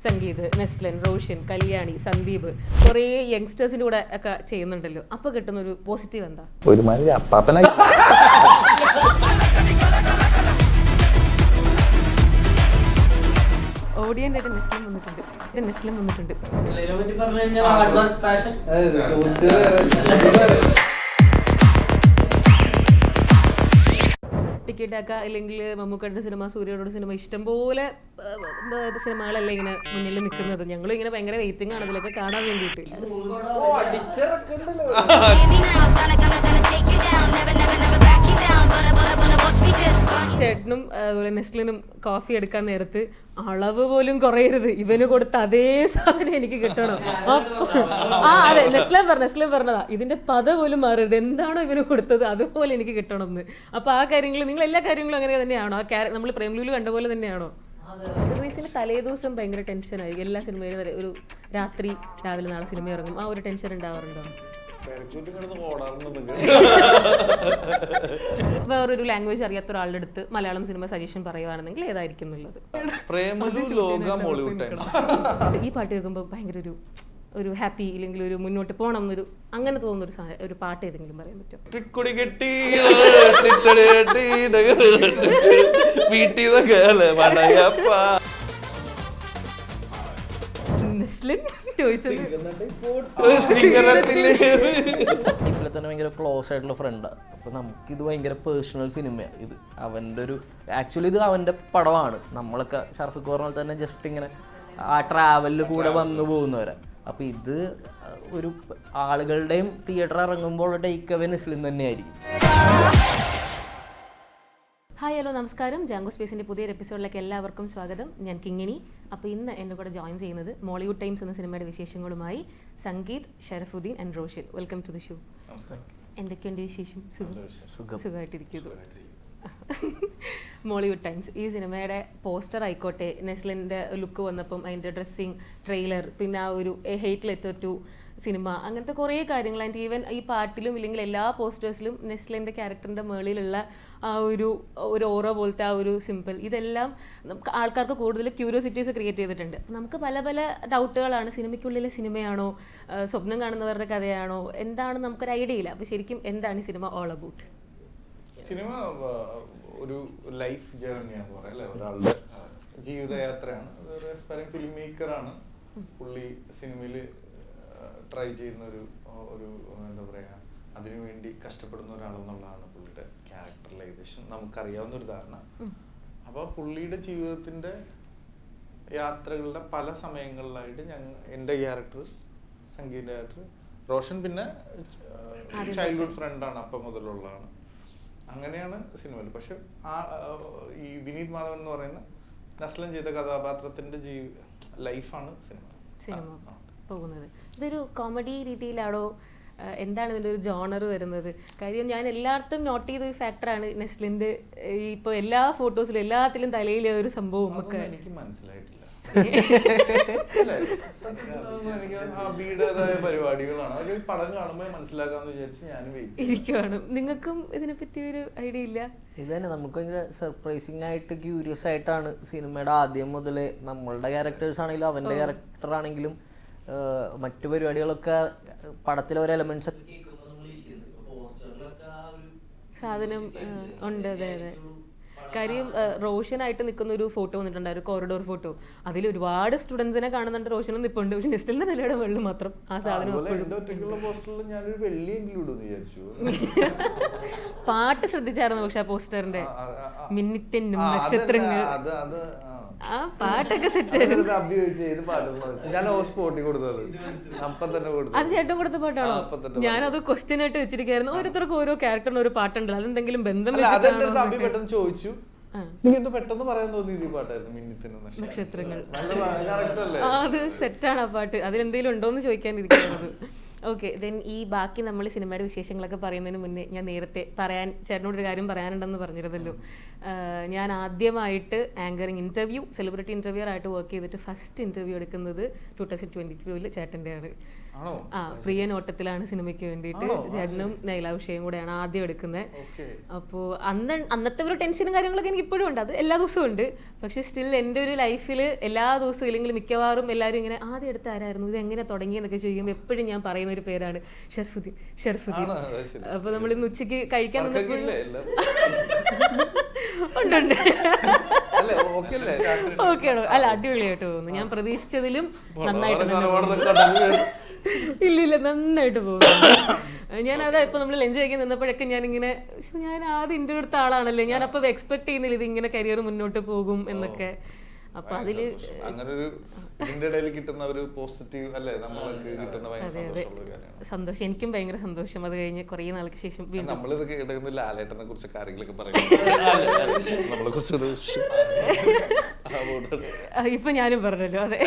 സംഗീത്, നെസ്ലൻ, റോഷൻ, കല്യാണി, സന്ദീപ്, കുറേ യങ്സ്റ്റേഴ്സിൻ്റെ കൂടെ ഒക്കെ ചെയ്യുന്നുണ്ടല്ലോ, അപ്പോൾ കിട്ടുന്ന ഒരു പോസിറ്റീവ് എന്താ? ഒരുമാതിരി അപ്പാപ്പനായി ഓഡിയൻ്റ് ആയിട്ട് നെസ്ലം വന്നിട്ടുണ്ട്. ടിക്കറ്റാക്ക അല്ലെങ്കിൽ മമ്മൂക്കയുടെ സിനിമ, സൂര്യയുടെ സിനിമ, ഇഷ്ടംപോലെ സിനിമകളല്ലേ ഇങ്ങനെ മുന്നിൽ നിൽക്കുന്നത്. ഞങ്ങളും ഇങ്ങനെ ഭയങ്കര വെയിറ്റിംഗ് ആണ് അതിലൊക്കെ കാണാൻ വേണ്ടിയിട്ട്. ചേട്ടനും അതുപോലെ നെസ്ലിനും കോഫി എടുക്കാൻ നേരത്ത് അളവ് പോലും കുറയരുത്, ഇവന് കൊടുത്ത അതേ സാധനം എനിക്ക് കിട്ടണം. അതെ, നെസ്ലൻ പറഞ്ഞതാ, ഇതിന്റെ പദ പോലും മാറരുത്, എന്താണോ ഇവന് കൊടുത്തത് അതുപോലെ എനിക്ക് കിട്ടണം എന്ന്. അപ്പൊ ആ കാര്യങ്ങൾ, നിങ്ങൾ എല്ലാ കാര്യങ്ങളും അങ്ങനെ തന്നെയാണോ? ആ നമ്മൾ പ്രേംലുവിൽ കണ്ട പോലെ തന്നെയാണോ? റിലീസിന് തലേ ദിവസം ഭയങ്കര ടെൻഷനായിരിക്കും. എല്ലാ സിനിമയും ഒരു രാത്രി രാവിലെ നാളെ സിനിമ ഇറങ്ങും, ആ ഒരു ടെൻഷൻ ഉണ്ടാവാറുണ്ടോ? വേറൊരു ലാംഗ്വേജ് അറിയാത്ത ഒരാളുടെ അടുത്ത് മലയാളം സിനിമ സജഷൻ പറയുവാണെന്നെങ്കിൽ ഏതായിരിക്കും എന്നുള്ളത്? ഈ പാട്ട് കേൾക്കുമ്പോൾ ഭയങ്കര ഒരു ഹാപ്പി, ഇല്ലെങ്കിൽ ഒരു മുന്നോട്ട് പോകണം എന്നൊരു അങ്ങനെ തോന്നുന്ന ഒരു പാട്ട് ഏതെങ്കിലും പറയാൻ പറ്റുമോ? ലൈഫിൽ തന്നെ ഭയങ്കര ക്ലോസ് ആയിട്ടുള്ള ഫ്രണ്ടാണ്. അപ്പോൾ നമുക്കിത് ഭയങ്കര പേഴ്സണൽ സിനിമയാണ്. ഇത് അവൻ്റെ ആക്ച്വലി ഇത് അവൻ്റെ പടമാണ്. നമ്മളൊക്കെ ഷർഫിക്ക് പറഞ്ഞ പോലെ തന്നെ ജസ്റ്റ് ഇങ്ങനെ ആ ട്രാവലിൽ കൂടെ വന്നു പോകുന്നവരാ. അപ്പോൾ ഇത് ഒരു ആളുകളുടെയും തിയേറ്റർ ഇറങ്ങുമ്പോൾ ടേക്ക് അവേ നെസ്ലിൻ തന്നെയായിരിക്കും. ഹായ്, ഹലോ, നമസ്കാരം. ജാങ്കോ സ്പേസിൻ്റെ പുതിയൊരു എപ്പിസോഡിലേക്ക് എല്ലാവർക്കും സ്വാഗതം. ഞാൻ കിങ്ങിണി. അപ്പോൾ ഇന്ന് എൻ്റെ കൂടെ ജോയിൻ ചെയ്യുന്നത് മോളിവുഡ് ടൈംസ് എന്ന സിനിമയുടെ വിശേഷങ്ങളുമായി Sangeeth, Sharafudheen and Roshan. Welcome to the show. എന്തൊക്കെയുണ്ട് വിശേഷം? സുഖമായിട്ടിരിക്കുന്നു. മോളിവുഡ് ടൈംസ് ഈ സിനിമയുടെ പോസ്റ്റർ ആയിക്കോട്ടെ, നെസ്ലിൻ്റെ ലുക്ക് വന്നപ്പം അതിൻ്റെ ഡ്രസ്സിങ്, ട്രെയിലർ, പിന്നെ ആ ഒരു ഹെയ്റ്റ് ലെറ്റർ ടു സിനിമ, അങ്ങനത്തെ കുറേ കാര്യങ്ങൾ. ആൻഡ് ഈവൻ ഈ പാട്ടിലും ഇല്ലെങ്കിൽ എല്ലാ പോസ്റ്റേഴ്സിലും നെസ്ലിൻ്റെ ക്യാരക്ടറിൻ്റെ മേളിലുള്ള ആ ഒരു ഓറ പോലത്തെ ആ ഒരു സിമ്പിൾ, ഇതെല്ലാം നമുക്ക് ആൾക്കാർക്ക് കൂടുതൽ ക്യൂരിയോസിറ്റീസ് ക്രിയേറ്റ് ചെയ്തിട്ടുണ്ട്. നമുക്ക് പല പല ഡൗട്ടുകളാണ്. സിനിമയ്ക്കുള്ളിലെ സിനിമയാണോ, സ്വപ്നം കാണുന്നവരുടെ കഥയാണോ, എന്താണ് നമുക്കൊരു ഐഡിയ ഇല്ല. അപ്പോൾ ശരിക്കും എന്താണ് ഈ സിനിമ ഓൾ അബൌട്ട്? സിനിമ ഒരു ലൈഫ് ജേർണിയാന്ന് പറയാം അല്ലേ, ഒരാളുടെ ജീവിതയാത്രയാണ്. അതൊരു ആസ്പയറിംഗ് ഫിലിം മേക്കറാണ് പുള്ളി. സിനിമയിൽ ട്രൈ ചെയ്യുന്ന ഒരു എന്താ പറയുക, അതിനുവേണ്ടി കഷ്ടപ്പെടുന്ന ഒരാളെന്നുള്ളതാണ് പുള്ളിയുടെ ക്യാരക്ടറിൽ ഏകദേശം നമുക്കറിയാവുന്ന ഒരു ധാരണ. അപ്പോൾ പുള്ളിയുടെ ജീവിതത്തിൻ്റെ യാത്രകളുടെ പല സമയങ്ങളിലായിട്ട് എൻ്റെ ക്യാരക്ടർ, സംഗീത ക്യാരക്ടർ, റോഷൻ പിന്നെ ചൈൽഡ്ഹുഡ് ഫ്രണ്ടാണ്, അപ്പം മുതലുള്ളതാണ്. അങ്ങനെയാണ് സിനിമയിൽ. പക്ഷെ ഈ വിനീത് മാധവൻ എന്ന് പറയുന്ന നസ്ലൻ ചെയ്ത കഥാപാത്രത്തിന്റെ ലൈഫാണ് സിനിമ പോകുന്നത്. ഇതൊരു കോമഡി രീതിയിലാണോ, എന്താണ് ഇതിൻ്റെ ഒരു ജോണർ വരുന്നത്? കാര്യം ഞാൻ എല്ലായിടത്തും നോട്ട് ചെയ്ത ഒരു ഫാക്ടറാണ് നെസ്ലിൻ്റെ ഇപ്പോൾ എല്ലാ ഫോട്ടോസിലും എല്ലാത്തിലും തലയിലെ ഒരു സംഭവം ഒക്കെ. എനിക്ക് മനസ്സിലായിട്ടില്ല. പരിപാടികളാണ് അതൊക്കെ പടം കാണുമ്പോൾ മനസ്സിലാക്കാന്ന് വിചാരിച്ച് ഞാൻ ഇരിക്കുവാണ്. നിങ്ങൾക്കും ഇതിനെപ്പറ്റി ഒരു ഐഡിയ ഇല്ല? ഇത് തന്നെ നമുക്ക് ഭയങ്കര സർപ്രൈസിങ് ആയിട്ട് ക്യൂരിയസ് ആയിട്ടാണ് സിനിമയുടെ ആദ്യം മുതൽ. നമ്മളുടെ ക്യാരക്ടേഴ്സ് ആണെങ്കിലും അവൻ്റെ ക്യാരക്ടർ ആണെങ്കിലും മറ്റു പരിപാടികളൊക്കെ പടത്തിലെ ഓരോ എലമെന്റ്സ് സാധനം ഉണ്ട്. അതെ അതെ. കാര്യം റോഷനായിട്ട് നിൽക്കുന്ന ഒരു ഫോട്ടോ വന്നിട്ടുണ്ടായിരുന്നു, കോറിഡോർ ഫോട്ടോ. അതിൽ ഒരുപാട് സ്റ്റുഡൻസിനെ കാണുന്നുണ്ട്, റോഷനും നിൽപ്പുണ്ട്. പക്ഷെ നെസ്ലിന്റെ നിലയുടെ വെള്ളം മാത്രം ആ സാധനം. പാട്ട് ശ്രദ്ധിച്ചായിരുന്നു പക്ഷെ ആ പോസ്റ്ററിന്റെ മിന്നിത്തെന്നും നക്ഷത്രങ്ങൾ, ആ പാട്ടൊക്കെ സെറ്റ് ആയിരുന്നു. അത് ചേട്ടൻ കൊടുത്ത പാട്ടാണോ? ഞാനത് ക്വസ്റ്റ്യൻ ആയിട്ട് വെച്ചിരിക്കുന്നു. ഓരോരുത്തർക്കും ഓരോ ക്യാരക്ടറിന് ഓരോ പാട്ടുണ്ടല്ലോ, അതെന്തെങ്കിലും ബന്ധം ചോദിച്ചു. പെട്ടെന്ന് പറയാൻ തോന്നി നക്ഷത്രങ്ങൾ. അത് സെറ്റാണ് ആ പാട്ട്. അതിലെന്തെങ്കിലും ഉണ്ടോന്ന് ചോദിക്കാനിരിക്കുന്നത്. ഓക്കെ, ദെൻ ഈ ബാക്കി നമ്മൾ സിനിമയുടെ വിശേഷങ്ങളൊക്കെ പറയുന്നതിന് മുന്നേ ഞാൻ നേരത്തെ ചേട്ടനോടൊരു കാര്യം പറയാനുണ്ടെന്ന് പറഞ്ഞിരുന്നല്ലോ. ഞാൻ ആദ്യമായിട്ട് ആങ്കറിങ് ഇൻ്റർവ്യൂ സെലിബ്രിറ്റി ഇൻ്റർവ്യൂർ ആയിട്ട് വർക്ക് ചെയ്തിട്ട് ഫസ്റ്റ് ഇൻ്റർവ്യൂ എടുക്കുന്നത് 2022 ചേട്ടൻ്റെയാണ്. പ്രിയ നോട്ടത്തിലാണ് സിനിമയ്ക്ക് വേണ്ടിയിട്ട് ചേട്ടനും നൈലാഭിഷേകം കൂടെയാണ് ആദ്യം എടുക്കുന്നത്. അപ്പോൾ അന്നത്തെ ഒരു ടെൻഷനും കാര്യങ്ങളൊക്കെ എനിക്ക് ഇപ്പോഴും ഉണ്ട്, അത് എല്ലാ ദിവസവും ഉണ്ട്. പക്ഷെ സ്റ്റിൽ എൻ്റെ ഒരു ലൈഫിൽ എല്ലാ ദിവസവും ഇല്ലെങ്കിൽ മിക്കവാറും എല്ലാവരും ഇങ്ങനെ ആദ്യം എടുത്ത ആരായിരുന്നു, ഇത് എങ്ങനെ തുടങ്ങിയെന്നൊക്കെ ചോദിക്കുമ്പോൾ എപ്പോഴും ഞാൻ പറയുന്ന ഒരു പേരാണ് ഷർഫുദ്ദീൻ. അപ്പോൾ നമ്മൾ ഇന്ന് ഉച്ചയ്ക്ക് കഴിക്കാൻ നിന്നപ്പോഴും ഉണ്ട് ഓക്കെ ആണോ? അല്ല അടിപൊളിയായിട്ട് പോകുന്നു. ഞാൻ പ്രതീക്ഷിച്ചതിലും നന്നായിട്ട് ഇല്ല നന്നായിട്ട് പോകുന്നു. ഞാനതാ ഇപ്പൊ നമ്മൾ ലഞ്ച് കഴിക്കാൻ നിന്നപ്പോഴൊക്കെ ഞാനിങ്ങനെ ഞാൻ ആദ്യം ഇന്റർവ്യൂ എടുത്ത ആളാണല്ലേ, ഞാൻ അപ്പൊ എക്സ്പെക്ട് ചെയ്യുന്നില്ല ഇത് ഇങ്ങനെ കരിയർ മുന്നോട്ട് പോകും എന്നൊക്കെ. അപ്പൊ അതില് ഇതിന്റെ ഇടയിൽ കിട്ടുന്ന ഒരു പോസിറ്റീവ് അല്ലേ നമ്മൾക്ക് കിട്ടുന്ന ഭയങ്കര സന്തോഷമുള്ള ഒരു കാര്യമാണ്. സന്തോഷം, എനിക്കും ഭയങ്കര സന്തോഷം. അത് കഴിഞ്ഞ് കുറേ നാൾക്ക് ശേഷം നമ്മളിത് കേൾക്കുന്ന ലാലേട്ടനെ കുറിച്ച് കാര്യങ്ങളൊക്കെ പറയുന്നത് നമ്മളെ കുറിച്ചൊരു ഇപ്പൊ ഞാനും പറഞ്ഞല്ലോ. അതെ,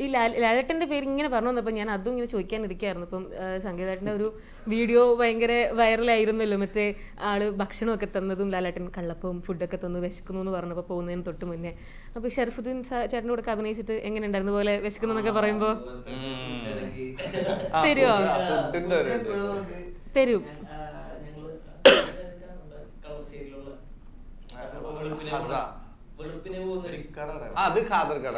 ഈ ലാലേട്ടന്റെ പേര് ഇങ്ങനെ പറഞ്ഞു വന്നപ്പോൾ ഞാൻ അതും ഇങ്ങനെ ചോദിക്കാനിരിക്കായിരുന്നു. ഇപ്പം സംഗീതേട്ടൻ്റെ ഒരു വീഡിയോ ഭയങ്കര വൈറലായിരുന്നല്ലോ, മറ്റേ ആള് ഭക്ഷണമൊക്കെ തന്നതും ലാലേട്ടൻ കള്ളപ്പവും ഫുഡൊക്കെ തന്നു വിശക്കുന്നു എന്ന് പറഞ്ഞപ്പോൾ പോകുന്നതിന് തൊട്ട് മുന്നേ. അപ്പോൾ ഷർഫുദ്ദീൻ ചേട്ടൻ്റെ കൂടെ അഭിനയിച്ചിട്ട് എങ്ങനെ ഉണ്ടായിരുന്നു പോലെ വിശക്കുന്നു എന്നൊക്കെ പറയുമ്പോൾ തരുമോ? തരും. അത് ഖാദർ കട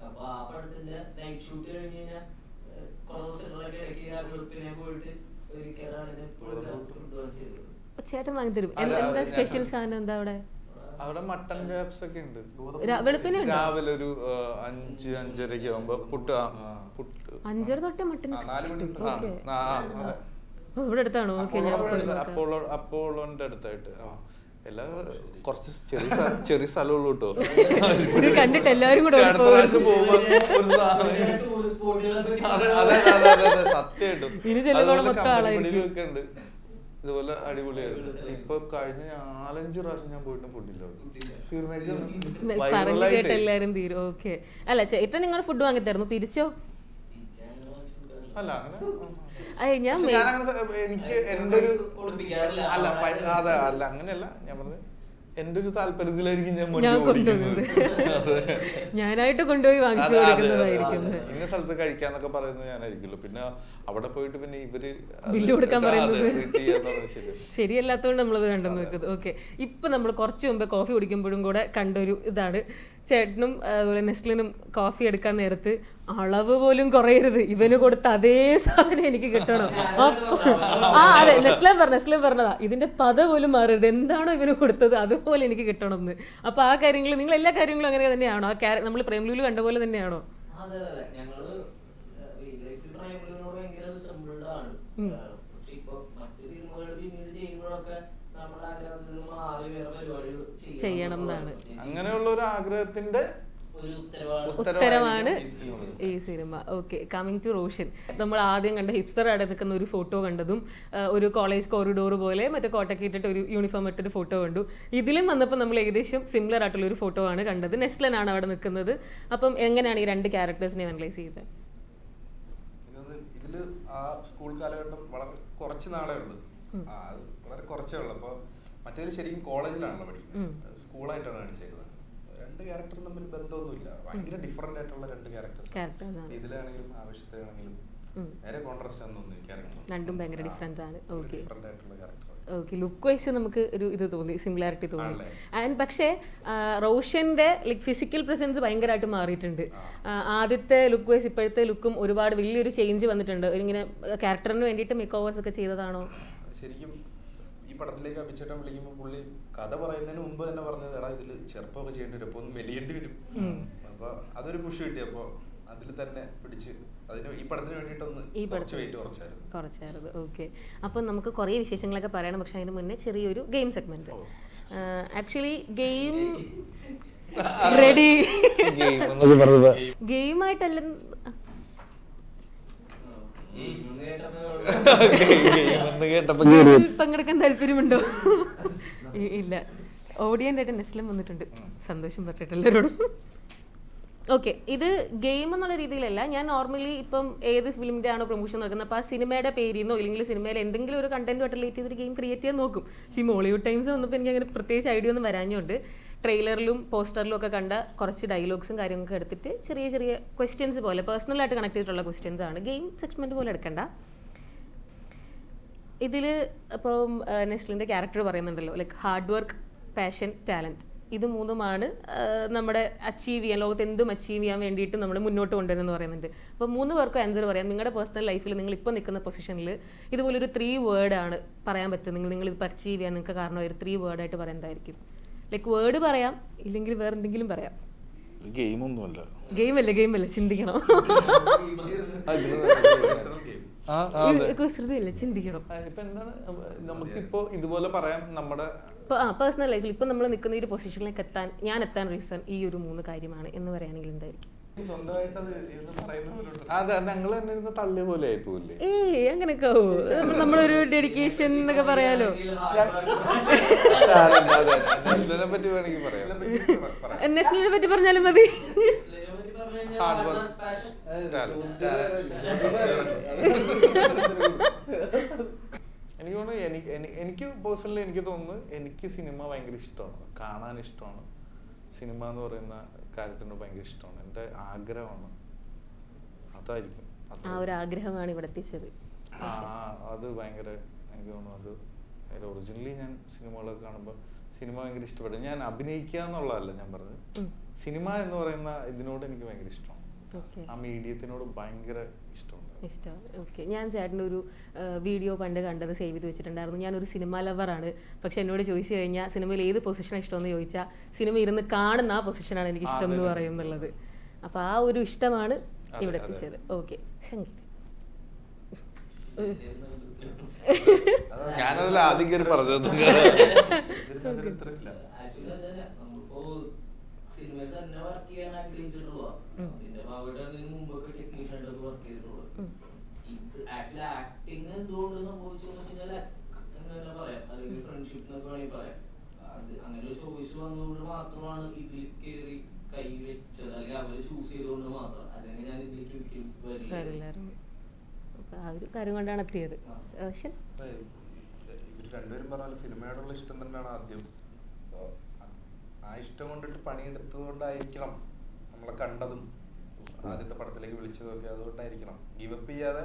അപ്പൊ ആ പടത്തിന്റെ നൈറ്റ് ഷൂട്ട് കഴിഞ്ഞ് കഴിഞ്ഞാൽ കുറെ ദിവസങ്ങളൊക്കെ ഇടയ്ക്ക് വെളുപ്പിനെ പോയിട്ട് ചേട്ടൻ വാങ്ങി തരും. എന്താ സ്പെഷ്യൽ സാധനം എന്താ അവിടെ? അവിടെ മട്ടൻ ചാപ്സ് ഒക്കെ ഉണ്ട്. രാവിലെ ഒരു 5-5:30 ആകുമ്പോ പുട്ട് 5:30 തൊട്ട് മട്ടൻ ഇവിടെ അടുത്താണോ? അപ്പോളോന്റെ അടുത്തായിട്ട് എല്ലാ കുറച്ച് ചെറിയ സ്ഥലമുള്ളൂ കേട്ടോ. കണ്ടിട്ട് എല്ലാവരും കൂടെ സത്യമായിട്ടും ഒക്കെ ഉണ്ട്. ഇതുപോലെ അടിപൊളിയായിരുന്നു. ഇപ്പൊ കഴിഞ്ഞ 4-5 പ്രാവശ്യം ഞാൻ പോയിട്ട് ഫുഡില്ല എല്ലാരും തീരും. ഓക്കെ, അല്ല ചേട്ടൻ നിങ്ങൾ ഫുഡ് വാങ്ങി തരുന്നു തിരിച്ചോ? അല്ല അങ്ങനെ എനിക്ക് എന്റെ ഒരു അല്ല അതെ അല്ല അങ്ങനെയല്ല ഞാൻ പറഞ്ഞത്, എന്റെ ഒരു താല്പര്യത്തിലായിരിക്കും ഞാൻ കൊണ്ടുപോകുന്നത്. ഞാനായിട്ട് കൊണ്ടുപോയി വാങ്ങിച്ചു കൊടുക്കുന്നതായിരിക്കും. ഇന്ന സ്ഥലത്ത് കഴിക്കാന്നൊക്കെ പറയുന്നത് ഞാനായിരിക്കുമല്ലോ. പിന്നെ അവിടെ പോയിട്ട് പിന്നെ ഇവര് ബില്ല് കൊടുക്കാൻ പറയുന്നത് ശരിയല്ലാത്തതുകൊണ്ട് നമ്മളത് കണ്ടെന്ന് വെക്കുന്നത്. ഓക്കെ, ഇപ്പൊ നമ്മൾ കുറച്ച് മുമ്പ് കോഫി കുടിക്കുമ്പോഴും കൂടെ കണ്ടൊരു ഇതാണ്, ചേട്ടനും അതുപോലെ നെസ്ലിനും കോഫി എടുക്കാൻ നേരത്ത് അളവ് പോലും കുറയരുത്, ഇവന് കൊടുത്ത അതേ സാധനം എനിക്ക് കിട്ടണം. അതെ, നെസ്ലാൻ പറഞ്ഞതാ, ഇതിന്റെ പത പോലും മാറരുത്, എന്താണോ ഇവന് കൊടുത്തത് അതുപോലെ എനിക്ക് കിട്ടണം എന്ന്. അപ്പൊ ആ കാര്യങ്ങൾ നിങ്ങൾ എല്ലാ കാര്യങ്ങളും അങ്ങനെ തന്നെയാണോ? ആ നമ്മൾ പ്രേംലുവിൽ കണ്ട പോലെ തന്നെയാണോ? ചെയ്യണം എന്നാണ്. അങ്ങനെയുള്ള ഒരു ആഗ്രഹത്തിന്റെ ഉത്തരമാണ് ഈ സിനിമ. Okay, coming to Roshan. നമ്മൾ ആദ്യം കണ്ട ഹിപ്സ്റ്റർ അവിടെ നിൽക്കുന്ന ഒരു ഫോട്ടോ കണ്ടതും ഒരു കോളേജ് കോറിഡോർ പോലെ മറ്റേ കോട്ടൊക്കെ ഇട്ടിട്ട് ഒരു യൂണിഫോം ഇട്ടൊരു ഫോട്ടോ കണ്ടു. ഇതിലും വന്നപ്പോൾ നമ്മൾ ഏകദേശം സിമിലർ ആയിട്ടുള്ള ഒരു ഫോട്ടോ ആണ് കണ്ടത്. നെസ്ലൻ ആണ് അവിടെ നിൽക്കുന്നത്. അപ്പം എങ്ങനെയാണ് ഈ രണ്ട് ക്യാരക്ടേഴ്സിനെ അനലൈസ് ചെയ്തത്? ഇതില് ആ സ്കൂൾ കാലഘട്ടം വളരെ കുറച്ച് നാളേ ഉള്ളൂ, വളരെ കുറച്ചേ ഉള്ളൂ. അപ്പോൾ മറ്റേത് ശരിക്കും കോളേജിലാണല്ലോ പഠിക്കുന്നത്, സ്കൂളായിട്ടാണ് കാണിച്ചേക്കുന്നത്. രണ്ട് ക്യാരക്ടറും തമ്മിൽ ബന്ധമൊന്നുമില്ല, ഭയങ്കര ഡിഫറെന്റ് ആയിട്ടുള്ള രണ്ട് ക്യാരക്ടേഴ്സ്. ഇതിലാണെങ്കിലും ആവശ്യത്തിലാണെങ്കിലും നേരെ കോൺട്രാസ്റ്റ് ആണെന്ന് തോന്നി. രണ്ടും ഭയങ്കര ഡിഫറൻസ് ആണ്. ഓക്കെ, ഡിഫറെന്റ് ആയിട്ടുള്ള ക്യാരക്ടർ. ഓക്കെ, ലുക്ക് വൈസ് നമുക്ക് ഒരു ഇത് തോന്നി, സിമിലാരിറ്റി തോന്നി. ആൻഡ് പക്ഷേ റോഷന്റെ ലൈക്ക് ഫിസിക്കൽ പ്രസൻസ് ഭയങ്കരമായിട്ട് മാറിയിട്ടുണ്ട്. ആദ്യത്തെ ലുക്ക് വൈസ് ഇപ്പോഴത്തെ ലുക്കും ഒരുപാട് വലിയൊരു ചേഞ്ച് വന്നിട്ടുണ്ട്. ഇങ്ങനെ ക്യാരക്ടറിന് വേണ്ടിയിട്ട് മേക്ക് ഓവേഴ്സ് ഒക്കെ ചെയ്തതാണോ? ശരിക്കും ഈ പടത്തിലേക്ക് അഭിച്ചേട്ടൻ വിളിക്കുമ്പോൾ പുള്ളി കഥ പറയുന്നതിന് മുമ്പ് തന്നെ പറഞ്ഞത്, എടാ ഇതിൽ ചെറുപ്പമൊക്കെ ചെയ്യേണ്ടി വരും, അപ്പോൾ ഒന്ന് മെലിയേണ്ടി വരും. അപ്പൊ അതൊരു പുഷ് കിട്ടി. അപ്പോൾ അതിൽ തന്നെ പിടിച്ച് അതിന് ഈ പടത്തിന് വേണ്ടിയിട്ടൊന്ന് കുറച്ചായിരുന്നു. ഓക്കെ, അപ്പം നമുക്ക് കുറേ വിശേഷങ്ങളൊക്കെ പറയണം. പക്ഷെ അതിന് മുന്നേ ചെറിയൊരു game segment. Actually game ready ഗെയിമായിട്ടല്ല, പങ്കെടുക്കാൻ താല്പര്യമുണ്ടോ? ഇല്ല. ഓഡിയൻ്റായിട്ട് നെസ്ലം വന്നിട്ടുണ്ട്, സന്തോഷം പറഞ്ഞിട്ട് എല്ലാവരോടും. ഓക്കെ, ഇത് ഗെയിം എന്നുള്ള രീതിയിലല്ല. ഞാൻ നോർമലി ഇപ്പം ഏത് ഫിലിമിൻ്റെ ആണോ പ്രൊമോഷൻ നടക്കുന്നത്, അപ്പോൾ ആ സിനിമയുടെ പേരിൽ നിന്നോ ഇല്ലെങ്കിൽ സിനിമയിൽ എന്തെങ്കിലും ഒരു കണ്ടന്റുമായിട്ട് റിലേറ്റ് ചെയ്തൊരു ഗെയിം ക്രിയേറ്റ് ചെയ്യാൻ നോക്കും. പക്ഷേ ഈ മോളിവുഡ് ടൈംസ് വന്നപ്പോൾ എനിക്ക് അങ്ങനെ പ്രത്യേകിച്ച് ഐഡിയ ഒന്നും വരാഞ്ഞുകൊണ്ട് ട്രെയിലറിലും പോസ്റ്ററിലും ഒക്കെ കണ്ട കുറച്ച് ഡയലോഗ്സും കാര്യങ്ങളൊക്കെ എടുത്തിട്ട് ചെറിയ ചെറിയ ക്വസ്റ്റ്യൻസ് പോലെ പേഴ്സണലായിട്ട് കണക്ട് ചെയ്തിട്ടുള്ള ക്വസ്റ്റ്യൻസ് ആണ്. ഗെയിം സെഗ്മെൻറ്റ് പോലെ എടുക്കണ്ട. ഇതിൽ ഇപ്പം നെസ്ലിൻ്റെ ക്യാരക്ടർ പറയുന്നുണ്ടല്ലോ, like hard work, passion, talent, ഇത് മൂന്നുമാണ് നമ്മുടെ അച്ചീവ് ചെയ്യാൻ, ലോകത്ത് എന്തും അച്ചീവ് ചെയ്യാൻ വേണ്ടിയിട്ട് നമ്മൾ മുന്നോട്ട് കൊണ്ടുവരുന്നെന്ന് പറയുന്നുണ്ട്. അപ്പോൾ 3 പേർക്കും ആൻസർ പറയാം. നിങ്ങളുടെ പേഴ്സണൽ ലൈഫിൽ നിങ്ങൾ ഇപ്പോൾ നിൽക്കുന്ന പൊസിഷനിൽ ഇതുപോലൊരു 3 വേർഡാണ് പറയാൻ പറ്റും. നിങ്ങളിപ്പോൾ അച്ചീവ് ചെയ്യാൻ നിങ്ങൾക്ക് കാരണം ഒരു 3 വേർഡായിട്ട് പറയാൻ എന്തായിരിക്കും? ലൈക്ക് വേർഡ് പറയാം, ഇല്ലെങ്കിൽ വേറെ എന്തെങ്കിലും പറയാം. ഗെയിമൊന്നുമല്ല, ഗെയിമല്ല, ചിന്തിക്കണം. കുസൃതിയല്ല, ചിന്തിക്കണം. ഇപ്പൊ എന്താണ് നമുക്കിപ്പോ ഇതുപോലെ പറയാം, നമ്മുടെ പേഴ്സണൽ ലൈഫിൽ ഇപ്പം നമ്മൾ നിൽക്കുന്ന ഈ ഒരു പൊസിഷനിലേക്ക് ഞാൻ എത്താൻ റീസൺ ഈ ഒരു 3 കാര്യമാണ് എന്ന് പറയുകയാണെങ്കിൽ എന്തായിരിക്കും? അതെ, ഞങ്ങൾ തന്നെ ഇരുന്ന് തള്ളിയ പോലെ ആയിപ്പോയില്ലേ? അങ്ങനെയൊക്കെ ആവോ? നമ്മളൊരു ഡെഡിക്കേഷൻ എന്നൊക്കെ പറയാലോ. നെസ്ലിനെ പറ്റി വേണമെങ്കിൽ പറയാം. നെസ്ലിനെ പറ്റി പറഞ്ഞാലും മതി. ഹാർഡ് വർക്ക്, എനിക്ക് തോന്നുന്നു എനിക്ക് പേഴ്സണലി എനിക്ക് തോന്നുന്നു എനിക്ക് സിനിമ ഭയങ്കര ഇഷ്ടമാണ്, കാണാൻ ഇഷ്ടമാണ്. സിനിമ എന്ന് പറയുന്ന കാര്യത്തിനോട് ഭയങ്കര ഇഷ്ടമാണ്, എൻ്റെ ആഗ്രഹമാണ്. അതായിരിക്കും ആ ഒരു ആഗ്രഹമാണ് ഇവിടെ എത്തിച്ചത്. അത് ഭയങ്കര എനിക്ക് തോന്നുന്നു അത് ഒറിജിനലി ഞാൻ സിനിമകളൊക്കെ കാണുമ്പോൾ സിനിമ ഭയങ്കര ഇഷ്ടപ്പെട്ടു. ഞാൻ അഭിനയിക്കുക എന്നുള്ളതല്ല ഞാൻ പറഞ്ഞത്, സിനിമ എന്ന് പറയുന്ന ഇതിനോട് എനിക്ക് ഭയങ്കര ഇഷ്ടമാണ്. ആ മീഡിയത്തിനോട് ഭയങ്കര ഇഷ്ടമാണ്. ഓക്കെ, ഞാൻ ചേട്ടൻ്റെ ഒരു വീഡിയോ പണ്ട് കണ്ടത് സേവ് ചെയ്ത് വെച്ചിട്ടുണ്ടായിരുന്നു. ഞാനൊരു സിനിമ ലവറാണ്, പക്ഷെ എന്നോട് ചോദിച്ചു കഴിഞ്ഞാൽ സിനിമയിൽ ഏത് പൊസിഷനാണ് ഇഷ്ടമെന്ന് ചോദിച്ചാൽ സിനിമ ഇരുന്ന് കാണുന്ന ആ പൊസിഷനാണ് എനിക്ക് ഇഷ്ടം എന്ന് പറയുന്നുള്ളത്. അപ്പോൾ ആ ഒരു ഇഷ്ടമാണ് ഇവിടെ എത്തിച്ചത്. ഓക്കെ, സംഗീത്. ഞാനതിൽ ആദ്യം കയറി പറഞ്ഞത് സിനിമയിൽ തന്നെ വർക്ക് ചെയ്യാൻ ആഗ്രഹിച്ചിട്ടുള്ള അവിടെ മുമ്പൊക്കെ ടെക്നീഷ്യനായിട്ടൊക്കെ വർക്ക് ചെയ്തിട്ടുള്ളത്. ആക്ച്വലി ആക്ടിങ് എന്തുകൊണ്ട് സംഭവിച്ചെന്ന് വെച്ച് കഴിഞ്ഞാൽ എന്താ പറയാ, അല്ലെങ്കിൽ ഫ്രണ്ട്ഷിപ്പ് എന്നൊക്കെ വേണമെങ്കിൽ പറയാം. അത് അങ്ങനെ ഒരു ചോയ്സ് വന്നതുകൊണ്ട് മാത്രമാണ് ഇതിൽ കയറി കൈ വെച്ചത്, അല്ലെങ്കിൽ അവര് ചൂസ് ചെയ്തുകൊണ്ട് മാത്രം. അല്ലെങ്കിൽ ഞാൻ ഇതിലേക്ക് വരില്ലായിരുന്നു. ആ ഒരു കാര്യം കൊണ്ടാണ് എത്തിയത്. രണ്ടുപേരും പറഞ്ഞാൽ സിനിമയോടുള്ള ഇഷ്ടം തന്നെയാണ് ആദ്യം. ആ ഇഷ്ടം കൊണ്ടിട്ട് പണിയെടുത്തത് കൊണ്ടായിരിക്കണം നമ്മളെ കണ്ടതും ആദ്യത്തെ പടത്തിലേക്ക് വിളിച്ചതും ഒക്കെ. അതുകൊണ്ടായിരിക്കണം ഗിവ് അപ്പ് ചെയ്യാതെ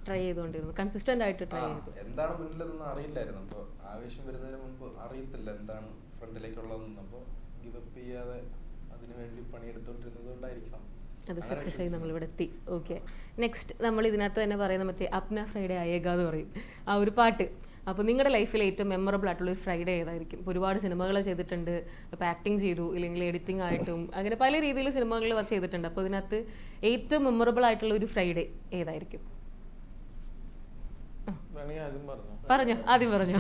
ട്രൈ ചെയ്തുകൊണ്ടിരുന്നു, കൺസിസ്റ്റന്റ് ആയിട്ട് ട്രൈ ചെയ്തു. എന്താണ് മുന്നിലതൊന്നും അറിയില്ലായിരുന്നു. അപ്പോൾ ആവേശം വരുന്നതിന് മുമ്പ് അറിയത്തില്ല എന്താണ് ഫ്രണ്ടിലേക്കുള്ളതെന്ന്. അപ്പോൾ ഗിവ് അപ്പ് ചെയ്യാതെ അതിനുവേണ്ടി പണിയെടുത്തോണ്ടിരുന്നത് കൊണ്ടായിരിക്കണം അത് സക്സസ് ആയി നമ്മളിവിടെ എത്തി. ഓക്കെ, നെക്സ്റ്റ് നമ്മൾ ഇതിനകത്ത് തന്നെ പറയുന്ന മറ്റേ അപ്ന ഫ്രൈഡേ ആയേഗ എന്ന് പറയും ആ ഒരു പാട്ട്. അപ്പോൾ നിങ്ങളുടെ ലൈഫിൽ ഏറ്റവും മെമ്മറബിൾ ആയിട്ടുള്ള ഒരു ഫ്രൈഡേ ഏതായിരിക്കും? ഇപ്പോൾ ഒരുപാട് സിനിമകൾ ചെയ്തിട്ടുണ്ട്, ഇപ്പോൾ ആക്ടിങ് ചെയ്തു, ഇല്ലെങ്കിൽ എഡിറ്റിംഗ് ആയിട്ടും അങ്ങനെ പല രീതിയിൽ സിനിമകൾ ചെയ്തിട്ടുണ്ട്. അപ്പോൾ ഇതിനകത്ത് ഏറ്റവും മെമ്മറബിൾ ആയിട്ടുള്ള ഒരു ഫ്രൈഡേ ഏതായിരിക്കും? പറഞ്ഞോ, ആദ്യം പറഞ്ഞോ.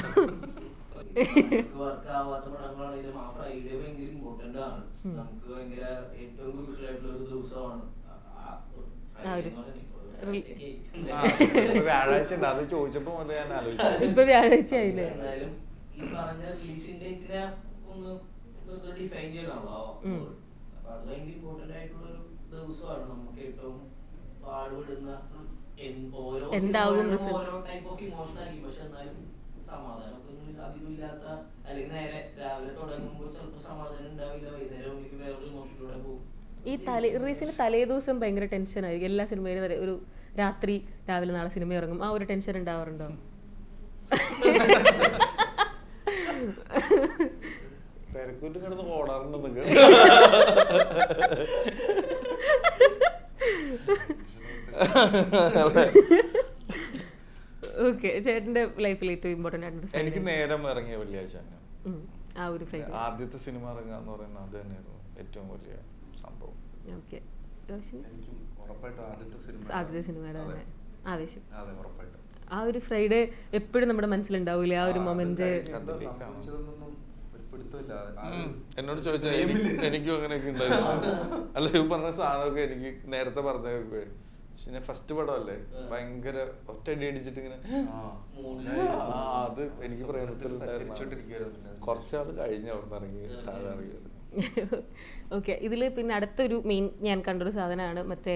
വർക്ക് ആവാത്ത പടങ്ങളാണെങ്കിലും ആ ഫ്രൈഡേ ഭയങ്കര ഇമ്പോർട്ടന്റ് ആണ്. നമുക്ക് ഭയങ്കര ഏറ്റവും ക്രൂഷ്യൽ ആയിട്ടുള്ള ഒരു ദിവസമാണ്. വ്യാഴാഴ്ച അത് ചോദിച്ചപ്പോ ഞാൻ ആലോചിച്ചു. ഇപ്പൊ വ്യാഴാഴ്ച ആയില്ലേ? എന്തായാലും ഈ പറഞ്ഞ റിലീസിംഗ് ഡേറ്റിനെ ഒന്ന് ഡിഫൈൻ ചെയ്യണമല്ലോ. അപ്പൊ അത് ഭയങ്കര ഇമ്പോർട്ടന്റ് ആയിട്ടുള്ള ഒരു ദിവസമാണ്. നമുക്ക് ഏറ്റവും പാടുപെടുന്ന ഓരോ ടൈപ്പ് ഓഫ് ഇമോഷൻ ആയിരിക്കും. പക്ഷെ എന്നാലും സമാധാനമൊക്കെ അധികം ഇല്ലാത്ത, അല്ലെങ്കിൽ നേരെ രാവിലെ തുടങ്ങുമ്പോൾ ചിലപ്പോൾ സമാധാനം ഉണ്ടാവില്ല, വൈകുന്നേരം വേറൊരു ഇമോഷനിലൂടെ പോകും. ഈ റിലീസിന് തലേ ദിവസം ഭയങ്കര ടെൻഷൻ ആയിരിക്കും. എല്ലാ സിനിമയിലും ഒരു രാത്രി രാവിലെ നാളെ സിനിമ ഇറങ്ങും, ആ ഒരു ടെൻഷൻ ഉണ്ടാവാറുണ്ടോ? തിരക്കൂറ്റും കിടന്ന് ഓടാറുണ്ട് നിങ്ങൾ? ഓക്കെ, ചേട്ടന്റെ ലൈഫിൽ ഏറ്റവും ഇമ്പോർട്ടന്റ് ആയിട്ട് എനിക്ക് നേരം ഇറങ്ങിയ വെള്ളിയാഴ്ച ആ ഒരു ഫ്രൈഡേ, ആദ്യത്തെ സിനിമ ഇറങ്ങുക എന്ന് പറയുന്നത് അത് തന്നെയായിരുന്നു ഏറ്റവും വലിയ സംഭവം. ഓക്കെ, ആദ്യത്തെ സിനിമയുടെ തന്നെ ആവേശം. ആ ഒരു ഫ്രൈഡേ എപ്പോഴും നമ്മുടെ മനസ്സിലുണ്ടാവൂലേ ആ ഒരു മൊമെന്റ്? എന്നോട് ചോദിച്ചാൽ എനിക്കും അങ്ങനെയൊക്കെ ഉണ്ടായിരുന്നു. അല്ല, ഈ പറഞ്ഞ സാധനമൊക്കെ എനിക്ക് നേരത്തെ പറഞ്ഞൊക്കെ പിന്നെ ഫസ്റ്റ് പടമല്ലേ, ഭയങ്കര ഒറ്റയടി അടിച്ചിട്ട് ഇങ്ങനെ അത് എനിക്ക് പ്രേമത്തിൽ കുറച്ചാൾ കഴിഞ്ഞ അവിടെ ഇറങ്ങി താഴെ ഇറങ്ങിയത്. ഓക്കെ, ഇതിൽ പിന്നെ അടുത്തൊരു മെയിൻ ഞാൻ കണ്ടൊരു സാധനമാണ് മറ്റേ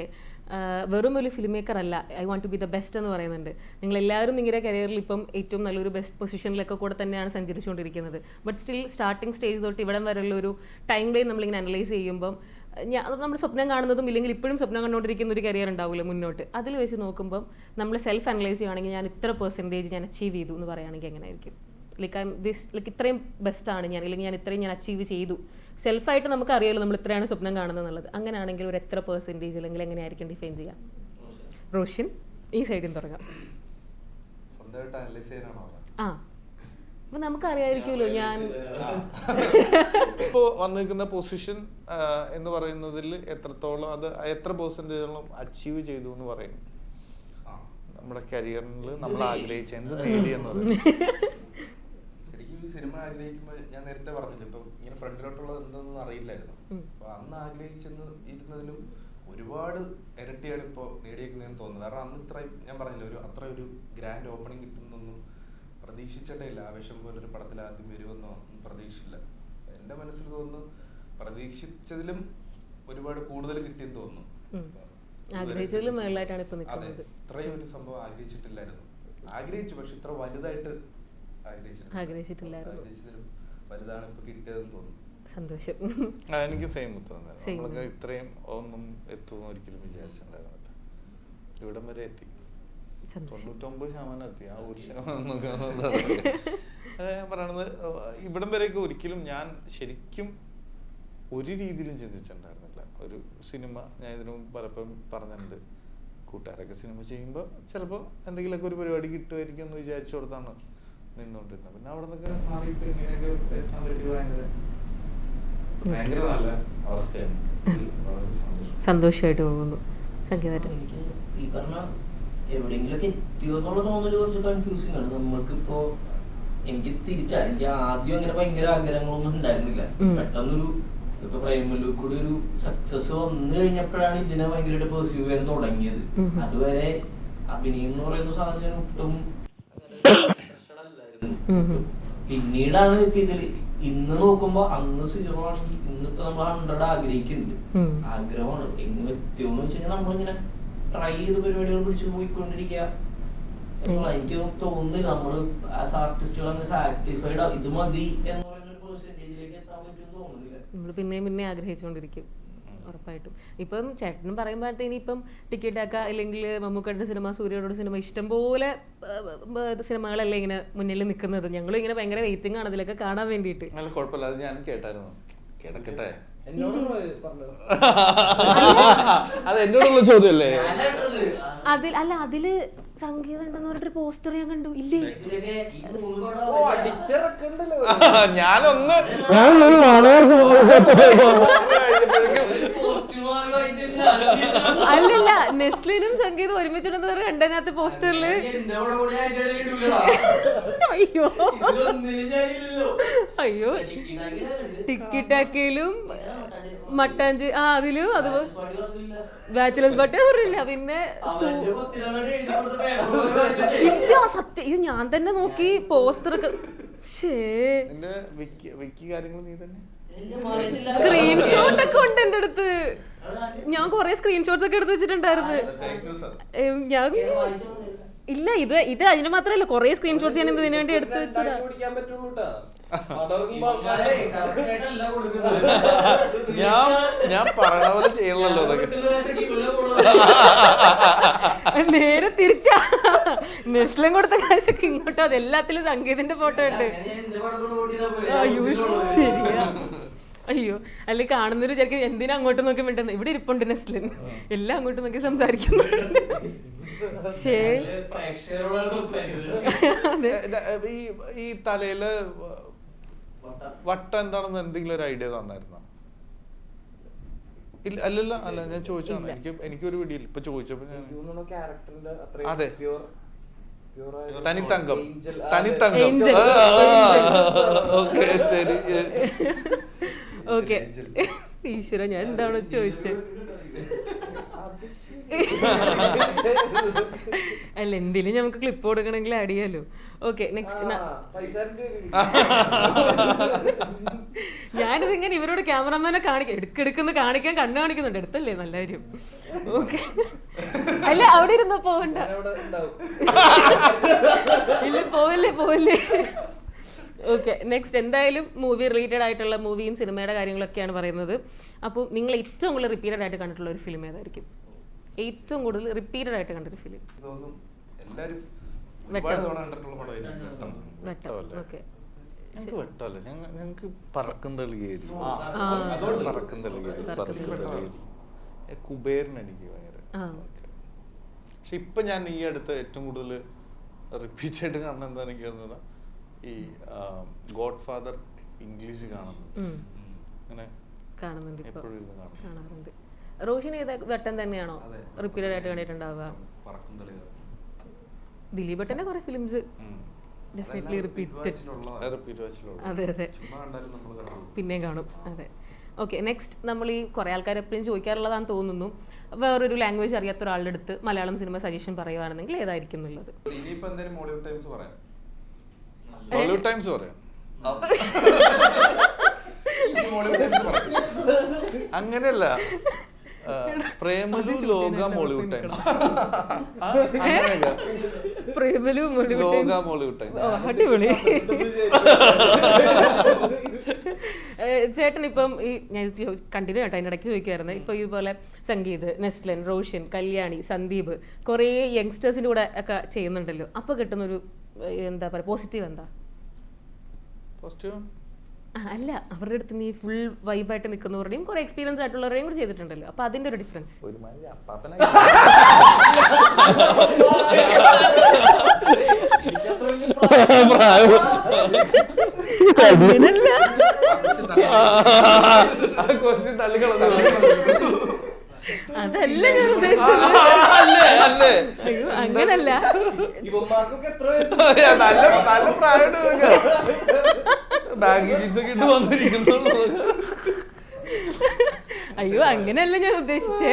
വെറും ഒരു ഫിലിം മേക്കർ അല്ല, I want to be the best എന്ന് പറയുന്നുണ്ട്. നിങ്ങളെല്ലാവരും നിങ്ങളുടെ കരിയറിൽ ഇപ്പം ഏറ്റവും നല്ലൊരു ബെസ്റ്റ് പൊസിഷനിലൊക്കെ കൂടെ തന്നെയാണ് സഞ്ചരിച്ചുകൊണ്ടിരിക്കുന്നത്. ബട്ട് സ്റ്റിൽ സ്റ്റാർട്ടിങ് സ്റ്റേജ് തൊട്ട് ഇവിടം വരെയുള്ള ഒരു ടൈം ലൈൻ നമ്മളിങ്ങനെ അനലൈസ് ചെയ്യുമ്പം നമ്മൾ സ്വപ്നം കാണുന്നതും ഇല്ലെങ്കിൽ ഇപ്പോഴും സ്വപ്നം കണ്ടുകൊണ്ടിരിക്കുന്ന ഒരു കരിയർ ഉണ്ടാവില്ല മുന്നോട്ട്. അതിൽ വെച്ച് നോക്കുമ്പം നമ്മൾ സെൽഫ് അനലൈസ് ചെയ്യുകയാണെങ്കിൽ ഞാൻ ഇത്ര പെർസെൻറ്റേജ് ഞാൻ അച്ചീവ് ചെയ്തു എന്ന് പറയുകയാണെങ്കിൽ എങ്ങനെയായിരിക്കും? ലൈക്ക് ഇത്രയും ബെസ്റ്റാണ് ഞാൻ, അല്ലെങ്കിൽ ഞാൻ ഇത്രയും ഞാൻ അച്ചീവ് ചെയ്തു. സെൽഫായിട്ട് നമുക്ക് അറിയാമല്ലോ നമ്മൾ ഇത്രയാണ് സ്വപ്നം കാണുന്നത് എന്നുള്ളത്. അങ്ങനെയാണെങ്കിൽ ഒരു എത്ര പെർസെൻറ്റേജ് അല്ലെങ്കിൽ എങ്ങനെയായിരിക്കും ഡിഫൈൻ ചെയ്യാം? റോഷൻ, ഈ സൈഡിൽ നിന്ന് തുടങ്ങാം. ആ, അപ്പം നമുക്കറിയാമായിരിക്കുമല്ലോ ഞാൻ ഇപ്പോൾ വന്നിരിക്കുന്ന പൊസിഷൻ എന്ന് പറയുന്നതിൽ എത്രത്തോളം അത് എത്ര പെർസെൻറ്റേജോളം അച്ചീവ് ചെയ്തു എന്ന് പറയുന്നു. നമ്മുടെ കരിയറിൽ നമ്മൾ ആഗ്രഹിച്ച എന്ത് നേടിയെന്ന് പറയുന്നത്. സിനിമ ആഗ്രഹിക്കുമ്പോൾ ഞാൻ നേരത്തെ പറഞ്ഞില്ല, ഇപ്പം ഇങ്ങനെ ഫ്രണ്ടിലോട്ടുള്ളത് എന്തെന്നൊന്നും അറിയില്ലായിരുന്നു. അപ്പൊ അന്ന് ആഗ്രഹിച്ചെന്ന് ഇരുന്നതിലും ഒരുപാട് ഇരട്ടിയാണ് ഇപ്പോൾ നേടിയേക്കുന്നതെന്ന് തോന്നുന്നത്. കാരണം അന്ന് ഇത്ര ഞാൻ പറഞ്ഞില്ല, അത്ര ഒരു ഗ്രാൻഡ് ഓപ്പണിംഗ് കിട്ടുന്നൊന്നും പ്രതീക്ഷിച്ചിട്ടേ ഇല്ല. ആവേശം പോലൊരു പടത്തിൽ ആദ്യം വരുമെന്നോ ഒന്നും പ്രതീക്ഷിച്ചില്ല. എൻ്റെ മനസ്സിൽ തോന്നുന്നു പ്രതീക്ഷിച്ചതിലും ഒരുപാട് കൂടുതൽ കിട്ടിയെന്ന് തോന്നുന്നു. ആഗ്രഹിച്ചതിലും മേളിലായിട്ടാണ് ഇപ്പൊ അതെ, ഇത്രയും ഒരു സംഭവം ആഗ്രഹിച്ചിട്ടില്ലായിരുന്നു. ആഗ്രഹിച്ചു, പക്ഷെ ഇത്ര വലുതായിട്ട് ആഗ്രഹിച്ചിട്ടില്ലായിരുന്നു. വലുതാണ് ഇപ്പൊ കിട്ടിയതെന്ന് തോന്നുന്നു. സന്തോഷം. എനിക്ക് സെയിം തോന്നുന്നത്. നമ്മളൊക്കെ ഇത്രയും ഒന്നും എത്തുമെന്ന് ഒരിക്കലും വിചാരിച്ചിട്ടുണ്ടായിരുന്നില്ല. ഇവിടം വരെ എത്തി. 99% എത്തി. ആ 1% ഞാൻ പറയണത് ഇവിടം വരെയൊക്കെ ഒരിക്കലും ഞാൻ ശരിക്കും ഒരു രീതിയിലും ചിന്തിച്ചിട്ടുണ്ടായിരുന്നില്ല. ഒരു സിനിമ ഞാൻ ഇതിനു മുമ്പ് പലപ്പോഴും പറഞ്ഞിട്ടുണ്ട്, കൂട്ടുകാരൊക്കെ സിനിമ ചെയ്യുമ്പോൾ ചിലപ്പോൾ എന്തെങ്കിലുമൊക്കെ ഒരു പരിപാടി കിട്ടുമായിരിക്കും എന്ന് വിചാരിച്ചു കൊടുത്താണ് നിന്നുകൊണ്ടിരുന്നത്. പിന്നെ അവിടെ നിന്നൊക്കെ മാറിയിട്ട് ഇങ്ങനെയൊക്കെ എത്താൻ പറ്റി ഭയങ്കര നല്ല അവസ്ഥയാണ്. സന്തോഷമായിട്ട് പോകുന്നു. സംഗീതം എനിക്ക് ഈ പറഞ്ഞ എവിടെയെങ്കിലൊക്കെ എത്തിയോ എന്നുള്ള തോന്നല് കുറച്ച് കൺഫ്യൂസിങ് ആണ്. നമ്മൾക്കിപ്പോ എനിക്ക് എനിക്ക് ആദ്യം അങ്ങനെ ഭയങ്കര ആഗ്രഹങ്ങളൊന്നും ഉണ്ടായിരുന്നില്ല. പെട്ടെന്നൊരു ഇപ്പൊ പ്രേമലു കൂടി ഒരു സക്സസ് വന്നു കഴിഞ്ഞപ്പോഴാണ് ഇതിനെ ഭയങ്കരമായിട്ട് പെർസീവ് ചെയ്യാൻ തുടങ്ങിയത്. അതുവരെ അഭിനയം എന്ന് പറയുന്ന സാധനം ഒട്ടും പിന്നീടാണ് ഇപ്പൊ ഇതില് ഇന്ന് നോക്കുമ്പോ അന്ന് 0 ആണെങ്കിൽ ഇന്നിപ്പോ നമ്മൾ 100 ആഗ്രഹിക്കുന്നുണ്ട്. ആഗ്രഹമാണ് എങ്ങനെ എത്തിയോന്ന് വെച്ച് കഴിഞ്ഞാൽ നമ്മളിങ്ങനെ ട്രൈ ചെയ്ത് പരിപാടികൾ പിടിച്ചു പോയിക്കൊണ്ടിരിക്കുക. എനിക്ക് തോന്നുന്നില്ല നമ്മള് ആസ് ആർട്ടിസ്റ്റുകൾ അങ്ങനെ സാറ്റിസ്ഫൈഡ് ഇത് മതി എന്ന് പറയുന്ന ഒരു പെർസെന്റേജിലേക്ക് എത്താൻ പറ്റുമെന്ന് തോന്നുന്നില്ല. നമ്മൾ പിന്നെ ആഗ്രഹിച്ചുകൊണ്ടിരിക്കും ഉറപ്പായിട്ടും. ഇപ്പം ചേട്ടനും പറയുമ്പോഴത്തെ ഇനിയിപ്പം ടിക്കറ്റാക്ക അല്ലെങ്കിൽ മമ്മൂക്കയുടെ സിനിമ, സൂര്യയുടെ സിനിമ, ഇഷ്ടംപോലെ സിനിമകളല്ലേ ഇങ്ങനെ മുന്നിൽ നിൽക്കുന്നത്. ഞങ്ങളും ഇങ്ങനെ ഭയങ്കര വെയിറ്റിംഗ് ആണ് അതിലൊക്കെ കാണാൻ വേണ്ടിയിട്ട്. കുഴപ്പമില്ല, അത് ഞാൻ കേട്ടായിരുന്നു. കിടക്കട്ടെ, അത് എന്നോടുള്ള ചോദ്യമല്ലേ? അതില് സംഗീതം ഉണ്ടെന്ന് പറഞ്ഞിട്ട് പോസ്റ്റർ ഞാൻ കണ്ടു. ഇല്ലേ, ഞാനൊന്ന് അല്ലല്ല, നെസ്ലിനും സംഗീതം ഒരുമിച്ചിടുന്ന രണ്ടതിനകത്ത് പോസ്റ്ററില്. അയ്യോ അയ്യോ, ടിക്കറ്റാക്കയിലും മട്ടാഞ്ചി അതിലും അതുപോലെ ബാച്ചിലേഴ്സ് പാർട്ടി അറിയില്ല. പിന്നെ ഇല്ല, സത്യം ഇത് ഞാൻ തന്നെ നോക്കി പോസ്റ്ററൊക്കെ. സ്ക്രീൻഷോട്ട് ഒക്കെ ഉണ്ട് എന്റെ അടുത്ത്. ഞാൻ കൊറേ സ്ക്രീൻഷോട്ട്സ് ഒക്കെ എടുത്ത് വെച്ചിട്ടുണ്ടായിരുന്നു. ഞാൻ ഇല്ല, ഇത് അതിന് മാത്രമല്ല, കൊറേ സ്ക്രീൻഷോട്ട്സ് ഞാൻ ഇതിനു വേണ്ടി എടുത്ത് വെച്ചതാ. ഞാൻ പറയണ പോലെ ചെയ്യണല്ലോ. നേരെ തിരിച്ചാ, നെസ്ലും കൊടുത്ത കാശൊക്കെ ഇങ്ങോട്ടോ, അത് എല്ലാത്തിലും സംഗീതത്തിന്റെ ഫോട്ടോ ഉണ്ട്. അയ്യോ ശരിയാ. അയ്യോ, അല്ലെങ്കിൽ കാണുന്നൊരു വിചാരിക്കും എന്തിനാ അങ്ങോട്ട് നോക്കി മിണ്ടുന്നത്. ഇവിടെ ഇരിപ്പുണ്ട് നെസ്ലിൻ, എല്ലാം അങ്ങോട്ട് നോക്കി സംസാരിക്കുന്നുണ്ട്. ഈ തലയില് വട്ടം എന്താണെന്ന് എന്തെങ്കിലും ഒരു ഐഡിയ തന്നായിരുന്നോ? ഇല്ല, അല്ലല്ല, അല്ല ഞാൻ ചോദിച്ചതാണ്. എനിക്കൊരു പിടിയില്ല ഇപ്പൊ ചോദിച്ചപ്പോ. അതെ, തനിത്തങ്കം. ഓക്കെ ശരി. ഓക്കെ, ഈശ്വര ഞാൻ എന്താണ് ചോദിച്ചത്? അല്ല, എന്തിനും നമുക്ക് ക്ലിപ്പ് കൊടുക്കണമെങ്കിൽ ആഡ് ചെയ്യാലോ. ഓക്കെ, നെക്സ്റ്റ് ഞാനിതിങ്ങനെ ഇവരോട് ക്യാമറമാനെ എടുക്കെടുക്കുന്ന കാണിക്കാൻ കണ്ണു കാണിക്കുന്നുണ്ട്. എടുത്തല്ലേ, നല്ല കാര്യം. ഓക്കെ, അല്ല അവിടെ ഇരുന്നോ, പോവണ്ട. ഇല്ല, പോവല്ലേ. ഓക്കെ, നെക്സ്റ്റ് എന്തായാലും മൂവി റിലേറ്റഡ് ആയിട്ടുള്ള മൂവിയും സിനിമയുടെ കാര്യങ്ങളൊക്കെയാണ് പറയുന്നത്. അപ്പോൾ നിങ്ങൾ ഏറ്റവും കൂടുതൽ റിപ്പീറ്റഡ് ആയിട്ട് കണ്ടിട്ടുള്ള ഒരു ഫിലിം ഏതായിരിക്കും? ഏറ്റവും കൂടുതൽ റിപ്പീറ്റഡ് ആയിട്ട് കണ്ടൊരു ഫിലിം? വെട്ടം. ഓക്കെ, ഞങ്ങൾക്ക് പറക്കും തളികേരി, കുബേരൻ എനിക്ക് ഭയങ്കര. പക്ഷെ ഇപ്പൊ ഞാൻ ഈ അടുത്ത് ഏറ്റവും കൂടുതൽ റിപ്പീറ്റ് ആയിട്ട് കാണുന്ന എന്താ എനിക്ക് തോന്നുന്നത്, ഈ ഗോഡ് ഫാദർ ഇംഗ്ലീഷ് കാണുന്നുണ്ട്. അങ്ങനെ കാണാറുണ്ട്. റോഷൻ ഏതാ വെട്ടം തന്നെയാണോ റിപ്പീറ്റഡ് ആയിട്ട് കണ്ടിട്ടുണ്ടാവുക? ദിലീപ് ഏട്ടന്റെ കുറെ ഫിലിംസ് ഡെഫിനറ്റ്ലി റിപ്പീറ്റഡ്. അതെ, പിന്നെയും കാണും. അതെ. ഓക്കെ, നെക്സ്റ്റ് നമ്മൾ ഈ കുറേ ആൾക്കാർ എപ്പോഴും ചോദിക്കാറുള്ളതാണെന്ന് തോന്നുന്നു, വേറൊരു ലാംഗ്വേജ് അറിയാത്ത ഒരാളുടെ അടുത്ത് മലയാളം സിനിമ സജഷൻ പറയുവാണെങ്കിൽ ഏതായിരിക്കും എന്നുള്ളത്? ബോളിവുഡ് ടൈംസ് പറയാം. അങ്ങനെയല്ല, പ്രേമലു ലോക മോളിവുഡ് ടൈംസ്. പ്രേമലു ലോക മോളിവുഡ് ടൈംസ്. അടിപൊളി. ചേട്ടൻ ഇപ്പം ഈ ഞാൻ കണ്ടിന്യൂ കേട്ടോ, അതിൻ്റെ ഇടയ്ക്ക് ചോദിക്കുമായിരുന്നു, ഇപ്പോൾ ഇതുപോലെ സംഗീത്, നെസ്ലൻ, റോഷൻ, കല്യാണി, സന്ദീപ് കുറേ യങ്സ്റ്റേഴ്സിൻ്റെ കൂടെ ഒക്കെ ചെയ്യുന്നുണ്ടല്ലോ, അപ്പോൾ കിട്ടുന്നൊരു എന്താ പറയുക പോസിറ്റീവ് എന്താ? പോസിറ്റീവ് അല്ല, അവരുടെ അടുത്ത് നീ ഫുൾ വൈബായിട്ട് നിൽക്കുന്നവരുടെയും കുറെ എക്സ്പീരിയൻസ് ആയിട്ടുള്ളവരെയും കൂടി ചെയ്തിട്ടുണ്ടല്ലോ, അപ്പൊ അതിന്റെ ഒരു ഡിഫറൻസ്. അതല്ല ഞാൻ ഉദ്ദേശിച്ചത്, അങ്ങനല്ല. നല്ല പ്രായം ബാഗി ജീൻസൊക്കെ ഇട്ട് വന്നിരിക്കുന്നു. അയ്യോ, അങ്ങനെയല്ല ഞാൻ ഉദ്ദേശിച്ചേ.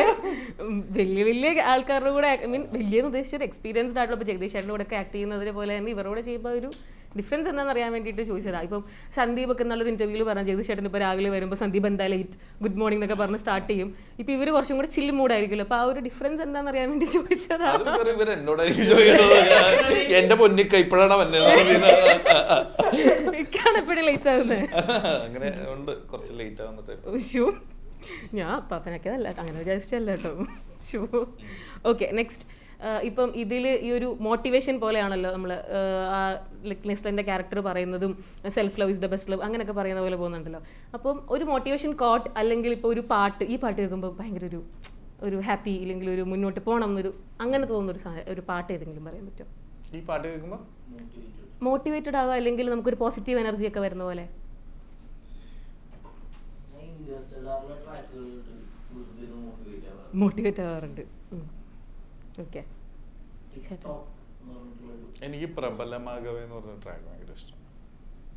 വലിയ വലിയ ആൾക്കാരുടെ കൂടെ, ഐ മീൻ വലിയെന്ന് ഉദ്ദേശിച്ചത് എക്സ്പീരിയൻസ്ഡ് ആയിട്ടുള്ള, ഇപ്പോൾ ജഗദീഷ് ചേട്ടൻ്റെ കൂടെ ഒക്കെ ആക്ട് ചെയ്യുന്നതിനെ പോലെ തന്നെ ഇവരോട് ചെയ്യുമ്പോൾ ഒരു ഡിഫറൻസ് എന്താണെന്ന് അറിയാൻ വേണ്ടിയിട്ട് ചോദിച്ചതാണ്. ഇപ്പം സന്ദീപ് ഒക്കെ നല്ലൊരു ഇന്റർവ്യൂവിൽ പറഞ്ഞു, ജഗദീഷ് ചേട്ടൻ ഇപ്പോൾ രാവിലെ വരുമ്പോൾ സന്ദീപ് എന്താ ലേറ്റ്, ഗുഡ് മോർണിംഗ് എന്നൊക്കെ പറഞ്ഞ് സ്റ്റാർട്ട് ചെയ്യും. ഇപ്പം ഇവർ കുറച്ചും കൂടെ ചില്ല് മൂഡായിരിക്കുമല്ലോ, അപ്പോൾ ആ ഒരു ഡിഫറൻസ് എന്താണെന്ന് അറിയാൻ വേണ്ടി ചോദിച്ചതാണ്. എന്റെ പൊന്നിക്ക ഇപ്പോഴാണ് എപ്പോഴും ലേറ്റ് ആകുന്നത്. അങ്ങനെ ഉണ്ട്, കുറച്ച് ലേറ്റ് ആവുന്ന. ഞാൻ അപ്പാപ്പനൊക്കെ അല്ല, അങ്ങനെ വിചാരിച്ചല്ല കേട്ടോ. ഷൂ. ഓക്കെ, നെക്സ്റ്റ് ഇപ്പം ഇതിൽ ഈ ഒരു മോട്ടിവേഷൻ പോലെയാണല്ലോ നമ്മൾ നെസ്ലൻ്റെ ക്യാരക്ടർ പറയുന്നതും self love is the best love അങ്ങനെയൊക്കെ പറയുന്ന പോലെ പോകുന്നുണ്ടല്ലോ. അപ്പം ഒരു മോട്ടിവേഷൻ കോട്ട് അല്ലെങ്കിൽ ഇപ്പോൾ ഒരു പാട്ട്, ഈ പാട്ട് കേൾക്കുമ്പോൾ ഭയങ്കര ഒരു ഹാപ്പി അല്ലെങ്കിൽ ഒരു മുന്നോട്ട് പോകണം എന്നൊരു അങ്ങനെ തോന്നുന്നൊരു ഒരു പാട്ട് ഏതെങ്കിലും പറയാൻ പറ്റുമോ? ഈ പാട്ട് കേൾക്കുമ്പോൾ മോട്ടിവേറ്റഡ് ആവുക അല്ലെങ്കിൽ നമുക്കൊരു പോസിറ്റീവ് എനർജി ഒക്കെ വരുന്ന പോലെ. മോട്ടിവേറ്റ് ആവാറുണ്ട്. ഓക്കെ, എനിക്ക് പ്രബലമാകവേ എന്ന് പറഞ്ഞ ട്രാക്ക് ഭയങ്കര ഇഷ്ടമാണ്.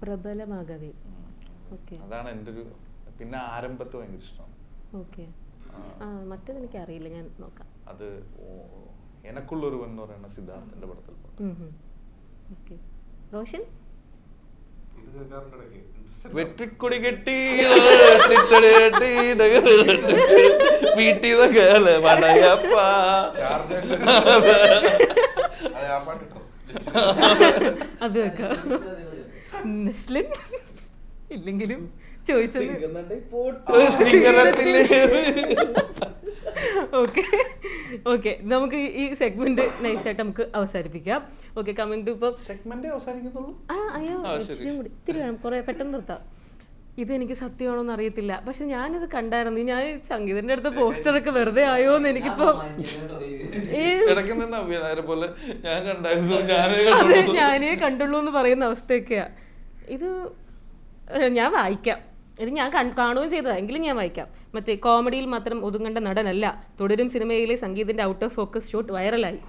പ്രബലമാകവേ, ഓക്കെ, അതാണ് എൻ്റെ ഒരു. പിന്നെ ആരംഭത്ത് ഭയങ്കര ഇഷ്ടമാണ്. ഓക്കെ, മറ്റേത് എനിക്ക് അറിയില്ല, ഞാൻ നോക്കാം. അത് എനക്കുള്ളൊരുവൻ എന്ന് പറയുന്ന സിദ്ധാർത്ഥന്റെ പടത്തിൽ. ഓക്കെ, റോഷൻ വെട്ടിക്കൊടി കെട്ടി വീട്ടിന്നൊക്കെ അത് വെക്കാം. നെസ്ലിൻ ഇല്ലെങ്കിലും ചോദിച്ചത്. ഓക്കെ ഓക്കെ, നമുക്ക് ഈ സെഗ്മെന്റ് നൈസായിട്ട് നമുക്ക് അവസാനിപ്പിക്കാം. ഓക്കെ, കമ്മിങ് ടു ഇപ്പം സെഗ്മെന്റ് അവസാനിക്കുന്നുള്ളൂ. അയ്യോ, ഇത്തിരി വേണം, കുറെ പെട്ടെന്ന് നിർത്താം. ഇതെനിക്ക് സത്യമാണോന്ന് അറിയത്തില്ല, പക്ഷെ ഞാനിത് കണ്ടായിരുന്നു. ഞാൻ സംഗീതന്റെ അടുത്ത പോസ്റ്ററൊക്കെ വെറുതെ ആയോന്ന് എനിക്കിപ്പോ ഞാനേ കണ്ടുള്ളൂ എന്ന് പറയുന്ന അവസ്ഥയൊക്കെയാ. ഇത് ഞാൻ വായിക്കാം, ഇത് ഞാൻ കാണുകയും ചെയ്തതാണ്, എങ്കിലും ഞാൻ വായിക്കാം. മറ്റേ കോമഡിയിൽ മാത്രം ഒതുങ്ങേണ്ട നടനല്ല, തുടരും സിനിമയിലെ സംഗീതത്തിന്റെ ഔട്ട് ഓഫ് ഫോക്കസ് ഷോട്ട് വൈറലായി.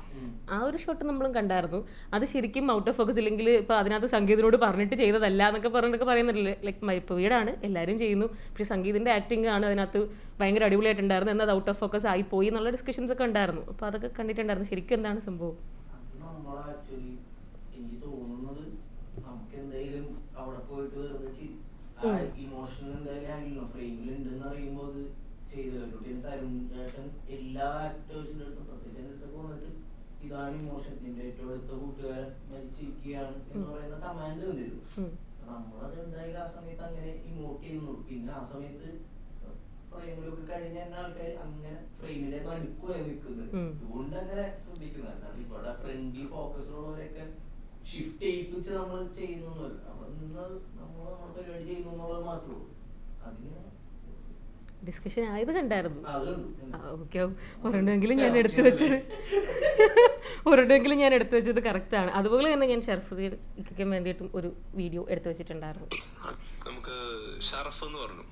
ആ ഒരു ഷോട്ട് നമ്മളും കണ്ടായിരുന്നു. അത് ശരിക്കും ഔട്ട് ഓഫ് ഫോക്കസ് ഇല്ലെങ്കിൽ ഇപ്പോൾ അതിനകത്ത് സംഗീതനോട് പറഞ്ഞിട്ട് ചെയ്തതല്ല എന്നൊക്കെ പറഞ്ഞിട്ടൊക്കെ പറയുന്നില്ലേ. ലൈക്ക് മൈപ്പീടാണ്, എല്ലാവരും ചെയ്യുന്നു, പക്ഷേ സംഗീതൻ്റെ ആക്ടിങ് ആണ് അതിനകത്ത് ഭയങ്കര അടിപൊളിയായിട്ടുണ്ടായിരുന്നു, എന്നാൽ ഔട്ട് ഓഫ് ഫോക്കസ് ആയി പോയി എന്നുള്ള ഡിസ്കഷൻസ് ഒക്കെ ഉണ്ടായിരുന്നു. അപ്പോൾ അതൊക്കെ കണ്ടിട്ടുണ്ടായിരുന്നു. ശരിക്കും എന്താണ് സംഭവം? എനിക്ക് തോന്നുന്നത് നമുക്ക് എന്തെങ്കിലും അവിടെ പോയിട്ട് വെറുതെ ഇമോഷൻ എന്തായാലും ഹാൻഡിൽ ചെയ്യണം. ഫ്രെയിമിൽ ഉണ്ടെന്ന് അറിയുമ്പോൾ അത് ചെയ്തല്ലോ. പിന്നെ തരുൺ ചേട്ടൻ എല്ലാ ആക്ടേഴ്സിന്റെ അടുത്തും പ്രത്യേകിച്ച് എൻ്റെ അടുത്തൊക്കെ വന്നിട്ട് ഇതാണ് ഇമോഷൻ, നിന്റെ ഏറ്റവും അടുത്ത കൂട്ടുകാരൻ മരിച്ചിരിക്കുകയാണ് എന്ന് പറയുന്ന കമാൻഡ് തന്നിരുന്നു. നമ്മളത് എന്തായാലും ആ സമയത്ത് അങ്ങനെ ഇമോട്ട് ചെയ്യുന്നു. പിന്നെ ആ സമയത്ത് ഫ്രെയിമിലൊക്കെ കഴിഞ്ഞ ആൾക്കാർ അങ്ങനെ ഫ്രെയിമിന്റെ നടുക്കുമായി നിൽക്കുന്നത്. അതുകൊണ്ട് അങ്ങനെ ശ്രദ്ധിക്കുന്നതാണ്. ഇവിടെ ഫ്രണ്ട്ലി ഫോക്കസിലുള്ളവരൊക്കെ ഷിഫ്റ്റ് ചെയ്യിപ്പിച്ച് നമ്മൾ ചെയ്യുന്നൊന്നുമല്ല. അപ്പൊ നിന്ന് നമ്മൾ നമ്മുടെ പരിപാടി ചെയ്യുന്നു എന്നുള്ളത് മാത്രമേ ഉള്ളൂ. അതിന് ഡിസ്കഷൻ ആയത് കണ്ടായിരുന്നു. അതുണ്ട്. ഓക്കെ, ഒരെണ്ണമെങ്കിലും ഞാൻ എടുത്തു വെച്ചത് കറക്റ്റാണ്. അതുപോലെ തന്നെ ഞാൻ ഷർഫുദ്ദീൻ വേണ്ടിയിട്ടും ഒരു വീഡിയോ എടുത്തു വെച്ചിട്ടുണ്ടായിരുന്നു. നമുക്ക് ഷറഫ് എന്ന് പറഞ്ഞു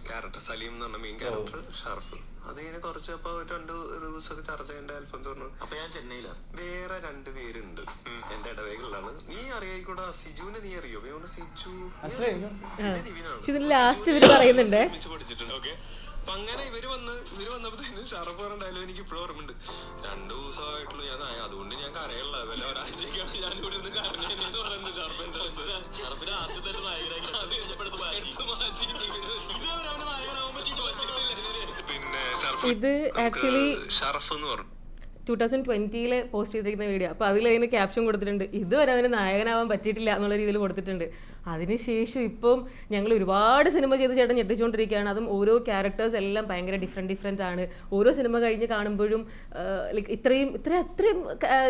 ക്യാരക്ടർ, സലീം എന്ന് പറഞ്ഞ മെയിൻ ക്യാരക്ടർ ഷറഫ്. അത് ഇങ്ങനെ കുറച്ച് അപ്പൊ 2 ദിവസമൊക്കെ ചർച്ച ചെയ്യേണ്ട അൽഫോൻസ് പറഞ്ഞു. അപ്പൊ ഞാൻ ചെന്നൈയിലാണ്, വേറെ 2 പേരുണ്ട് എന്റെ ഇടവേകളിലാണ്. നീ അറിയായിക്കൂടാ, സിജുവിനെ നീ അറിയോ? സിജു ഇതിൽ ലാസ്റ്റ് ഇവര് പറയുന്നുണ്ട് പഠിച്ചിട്ടുണ്ട്. ഓക്കെ, അപ്പൊ അങ്ങനെ ഇവര് വന്നപ്പോഴത്തേനും ഷറഫ് പറഞ്ഞ ഡയലോഗ് എനിക്ക് ഇപ്പോഴും ഓർമ്മയുണ്ട്. 2 ദിവസമായിട്ടുള്ളൂ ഞാൻ, അതുകൊണ്ട് ഞാൻ കരയുള്ള വല്ല ഒരാഴ്ചക്കാണ് ഞാൻ ഇവിടെ ഇരുന്ന് കരഞ്ഞെന്ന് പറയുന്നത്. ഷറഫിന്റെ ആദ്യത്തെ ഇത് ആക്ച്വലി ഷറഫ് എന്ന് പറഞ്ഞു 2020 പോസ്റ്റ് ചെയ്തിരിക്കുന്ന വീഡിയോ. അപ്പോൾ അതിലതിന് ക്യാപ്ഷൻ കൊടുത്തിട്ടുണ്ട്, ഇതുവരെ അവന് നായകനാവാൻ പറ്റിയിട്ടില്ല എന്നുള്ള രീതിയിൽ കൊടുത്തിട്ടുണ്ട്. അതിനുശേഷം ഇപ്പം ഞങ്ങൾ ഒരുപാട് സിനിമ ചെയ്ത് ചേട്ടൻ ഞെട്ടിച്ചുകൊണ്ടിരിക്കുകയാണ്. അതും ഓരോ ക്യാരക്ടേഴ്സ് എല്ലാം ഭയങ്കര ഡിഫറെൻറ്റ് ആണ്. ഓരോ സിനിമ കഴിഞ്ഞ് കാണുമ്പോഴും ലൈക്ക് ഇത്രയും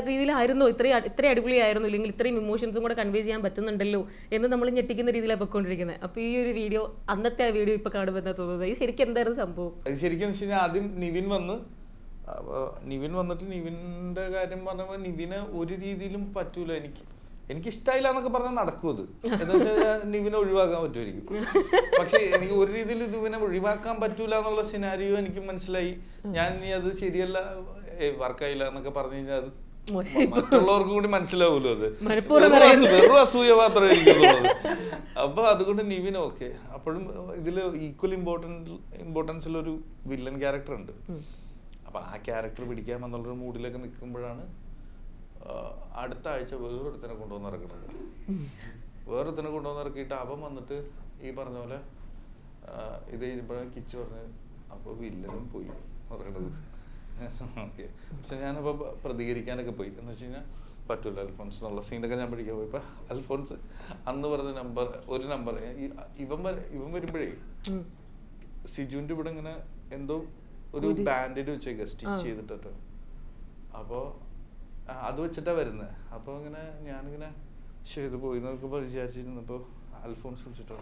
രീതിയിലായിരുന്നു, ഇത്ര അടിപൊളിയായിരുന്നു, ഇല്ലെങ്കിൽ ഇത്രയും ഇമോഷൻസും കൂടെ കൺവേ ചെയ്യാൻ പറ്റുന്നുണ്ടല്ലോ എന്ന് നമ്മൾ ഞെട്ടിക്കുന്ന രീതിയിലാണ് പൊയ്ക്കൊണ്ടിരിക്കുന്നത്. അപ്പോൾ ഈ ഒരു വീഡിയോ, അന്നത്തെ ആ വീഡിയോ ഇപ്പോൾ കാണുമ്പോൾ എന്താ തോന്നുന്നത്? ഇത് ശരിക്കും എന്തായിരുന്നു സംഭവം? ശരിക്കും വെച്ച് കഴിഞ്ഞാൽ ആദ്യം നിവിൻ വന്നിട്ട് നിവിൻ്റെ കാര്യം പറഞ്ഞപ്പോൾ നിവിന് ഒരു രീതിയിലും പറ്റൂല. എനിക്ക് ഇഷ്ടമായില്ല എന്നൊക്കെ പറഞ്ഞാൽ നടക്കും. അത് എന്താ വെച്ചാൽ നിവിനെ ഒഴിവാക്കാൻ പറ്റുമായിരിക്കും. പക്ഷെ എനിക്ക് ഒരു രീതിയിൽ ഇതിനെ ഒഴിവാക്കാൻ പറ്റൂല എന്നുള്ള സിനാരിയോ എനിക്ക് മനസ്സിലായി. ഞാൻ ഇനി അത് ശരിയല്ല, വർക്കായില്ല എന്നൊക്കെ പറഞ്ഞു കഴിഞ്ഞാൽ അത് മറ്റുള്ളവർക്കും കൂടി മനസ്സിലാവൂലോ. അത് വെറും അസൂയ മാത്രമേ എനിക്കുള്ളത്. അപ്പൊ അതുകൊണ്ട് നിവിൻ ഓക്കെ. അപ്പോഴും ഇതിൽ ഈക്വൽ ഇമ്പോർട്ടൻസിലൊരു വില്ലൻ ക്യാരക്ടർ ഉണ്ട്. അപ്പൊ ആ ക്യാരക്ടർ പിടിക്കാൻ എന്നുള്ളൊരു മൂഡിലൊക്കെ നിൽക്കുമ്പോഴാണ് അടുത്ത ആഴ്ച വേറൊരുത്തനെ കൊണ്ടുവന്നിറക്കിയിട്ട് അവൻ വന്നിട്ട് ഈ പറഞ്ഞ പോലെ ഇത് കഴിഞ്ഞപ്പോഴാണ് കിച്ചു പറഞ്ഞത് അപ്പൊ വില്ലനും പോയി പറയണത്. ഓക്കെ, പക്ഷെ ഞാനപ്പോ പ്രതികരിക്കാനൊക്കെ പോയി. എന്ന് വെച്ച് കഴിഞ്ഞാൽ പറ്റൂല, അൽഫോൺസ് എന്നുള്ള സീനൊക്കെ ഞാൻ പഠിക്കാൻ പോയി. ഇപ്പൊ അൽഫോൺസ് അന്ന് പറഞ്ഞ ഒരു നമ്പർ ഇവൻ വരുമ്പോഴേ സിജുവിന്റെ ഇവിടെ ഇങ്ങനെ എന്തോ ഒരു ബാൻഡേഡ് വെച്ചേക്ക സ്റ്റിച്ച് ചെയ്തിട്ടോ. അപ്പോ അത് വെച്ചിട്ടാ വരുന്നത്. അപ്പൊ ഇങ്ങനെ ഞാനിങ്ങനെ ഇത് പോയി എന്നൊക്കെ വിചാരിച്ചിരുന്നപ്പോ അൽഫോൺസ് വിളിച്ചിട്ടോ,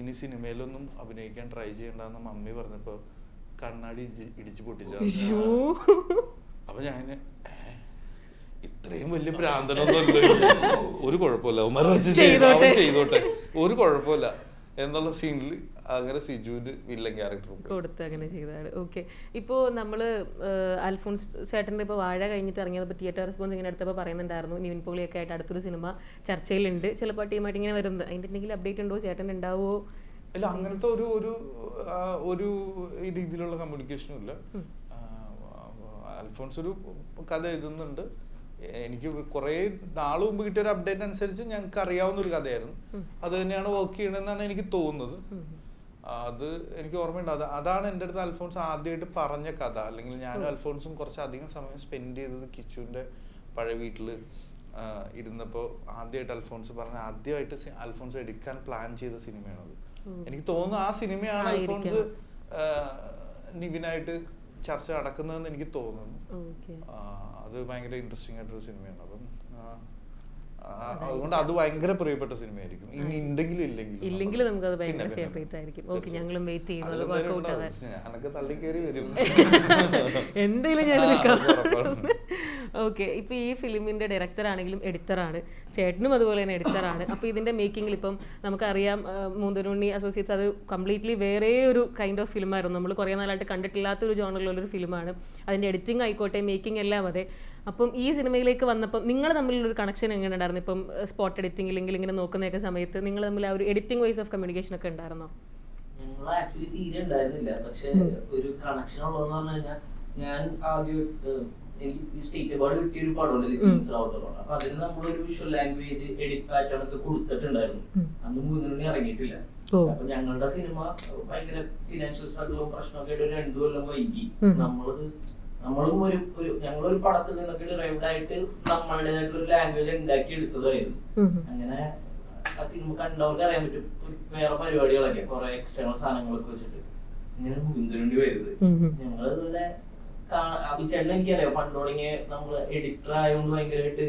ഇനി സിനിമയിലൊന്നും അഭിനയിക്കാൻ ട്രൈ ചെയ്യണ്ടെന്ന് മമ്മി പറഞ്ഞപ്പോ കണ്ണാടി ഇടിച്ചു പൊട്ടിച്ചു. അപ്പൊ ഞാൻ ഇത്രയും വലിയ ഭ്രാന്തനൊന്നും ഒരു കുഴപ്പമില്ല, അവന്മാരെ വെച്ച് ചെയ്തോട്ടെ, ഒരു കുഴപ്പമില്ല എന്നുള്ള സീനിൽ അങ്ങനെ സിജുവിന് വില്ലൻ ക്യാരക്ടർ കൊടുത്ത് അങ്ങനെ ചെയ്തതാണ്. ഓക്കെ, ഇപ്പോൾ നമ്മൾ അൽഫോൺസ് ചേട്ടൻ്റെ ഇപ്പോൾ വാഴ കഴിഞ്ഞിട്ട് ഇറങ്ങിയപ്പോൾ തിയേറ്റർ റെസ്പോൺസ് ഇങ്ങനെ എടുത്തപ്പോൾ പറയുന്നുണ്ടായിരുന്നു നിവിൻ പോളിയൊക്കെ ആയിട്ട് അടുത്തൊരു സിനിമ ചർച്ചയിലുണ്ട്, ചിലപ്പോൾ ടീമായിട്ട് ഇങ്ങനെ വരുന്നത്. അതിൻ്റെ എന്തെങ്കിലും അപ്ഡേറ്റ് ഉണ്ടോ? ചേട്ടൻ ഉണ്ടാവുമോ? ഇല്ല, അങ്ങനത്തെ ഒരു രീതിയിലുള്ള കമ്മ്യൂണിക്കേഷനും ഇല്ല. അൽഫോൺസ് ഒരു കഥ എഴുതുന്നുണ്ട്. എനിക്ക് കുറെ നാൾ മുമ്പ് കിട്ടിയ ഒരു അപ്ഡേറ്റ് അനുസരിച്ച് ഞങ്ങൾക്ക് അറിയാവുന്ന ഒരു കഥയായിരുന്നു. അത് തന്നെയാണ് വർക്ക് ചെയ്യണമെന്നാണ് എനിക്ക് തോന്നുന്നത്. അത് എനിക്ക് ഓർമ്മയുണ്ട്. അതാണ് എൻ്റെ അടുത്ത് അൽഫോൺസ് ആദ്യമായിട്ട് പറഞ്ഞ കഥ. അല്ലെങ്കിൽ ഞാനും അൽഫോൺസും കുറച്ചധികം സമയം സ്പെൻഡ് ചെയ്തത് കിച്ചുവിൻ്റെ പഴയ വീട്ടിൽ ഇരുന്നപ്പോൾ ആദ്യമായിട്ട് അൽഫോൺസ് എടുക്കാൻ പ്ലാൻ ചെയ്ത സിനിമയാണത്. എനിക്ക് തോന്നുന്നു ആ സിനിമയാണ് അൽഫോൺസ് നിവിനായിട്ട് ചർച്ച നടക്കുന്നതെന്ന് എനിക്ക് തോന്നുന്നു. അത് ഭയങ്കര ഇൻട്രസ്റ്റിംഗ് ആയിട്ടൊരു സിനിമയാണ്. അപ്പം അതുകൊണ്ട് അത് ഭയങ്കര പ്രിയപ്പെട്ട സിനിമയായിരിക്കും. ഇനി ഉണ്ടെങ്കിലും ഇല്ലെങ്കിലും നമുക്കത് ഭയങ്കര ഫേവറേറ്റ് ആയിരിക്കും. ഓക്കെ, ഞങ്ങളും വെയിറ്റ് ചെയ്യുന്നത്. ഞാനൊക്കെ തള്ളി കയറി വരും എന്തെങ്കിലും ഞാൻ നിൽക്കാം. ഓക്കെ, ഇപ്പൊ ഈ ഫിലിമിന്റെ ഡയറക്ടർ ആണെങ്കിലും എഡിറ്ററാണ്, ചേട്ടനും അതുപോലെ തന്നെ എഡിറ്ററാണ്. അപ്പോൾ ഇതിന്റെ മേക്കിങ്ങിൽ ഇപ്പം നമുക്കറിയാം മൂന്തനുണ്ണി അസോസിയേറ്റ്സ് അത് കംപ്ലീറ്റ്ലി വേറെ ഒരു കൈൻഡ് ഓഫ് ഫിലിമായിരുന്നു. നമ്മൾ കുറേ നാളായിട്ട് കണ്ടിട്ടില്ലാത്തൊരു ജോണറിലുള്ളൊരു ഫിലിമാണ്. അതിന്റെ എഡിറ്റിംഗ് ആയിക്കോട്ടെ, മേക്കിംഗ് എല്ലാം അതെ. അപ്പം ഈ സിനിമയിലേക്ക് വന്നപ്പം നിങ്ങൾ തമ്മിലൊരു കണക്ഷൻ എങ്ങനെ ഉണ്ടായിരുന്നു? ഇപ്പം സ്പോട്ട് എഡിറ്റിംഗ് ഇല്ലെങ്കിൽ ഇങ്ങനെ നോക്കുന്നതൊക്കെ സമയത്ത് നിങ്ങൾ തമ്മിൽ ആ ഒരു എഡിറ്റിംഗ് വൈസ് ഓഫ് കമ്മ്യൂണിക്കേഷൻ ഒക്കെ ഉണ്ടായിരുന്നോ? ഞങ്ങൾ ആക്ച്വലി തീരെ ഉണ്ടായിരുന്നില്ല. പക്ഷെ ഒരു കണക്ഷൻ ഉള്ളതെന്ന് പറഞ്ഞു കഴിഞ്ഞാൽ ഞാൻ ആദ്യം എനിക്ക് സ്റ്റേറ്റ് അവാർഡ് കിട്ടിയ ഒരു പടമുണ്ട് ലിറ്റിൽ റാവത്തോളം. അപ്പൊ അതിന് നമ്മളൊരു വിഷ്വൽ ലാംഗ്വേജ് എഡിറ്റ് പാറ്റേൺ ഒക്കെ കൊടുത്തിട്ടുണ്ടായിരുന്നു. അന്ന് 3 ഇറങ്ങിയിട്ടില്ല. അപ്പൊ ഞങ്ങളുടെ സിനിമ ഭയങ്കര ഫിനാൻഷ്യൽ സ്ട്രഗിളും പ്രശ്നമൊക്കെ ആയിട്ട് ഒരു 2 കൊല്ലം വൈകി. ഞങ്ങളൊരു പടത്തിൽ നിന്നൊക്കെ ഡിറൈവ്ഡ് ആയിട്ട് നമ്മളുടേതായിട്ടുള്ള ഒരു ലാംഗ്വേജ് ഉണ്ടാക്കി എടുത്തതായിരുന്നു. അങ്ങനെ ആ സിനിമ കണ്ടവർക്ക് അറിയാൻ പറ്റും വേറെ പരിപാടികളൊക്കെ കുറെ എക്സ്റ്റേണൽ സാധനങ്ങളൊക്കെ വെച്ചിട്ട് ഇങ്ങനെ മുന്തിരണ്ടി വരുന്നത്. ഞങ്ങൾ ഇതുപോലെ അഭിചേട്ടൻ എനിക്കറിയാം പണ്ട് തുടങ്ങിയ നമ്മള് എഡിറ്റർ ആയതുകൊണ്ട് ഭയങ്കരമായിട്ട്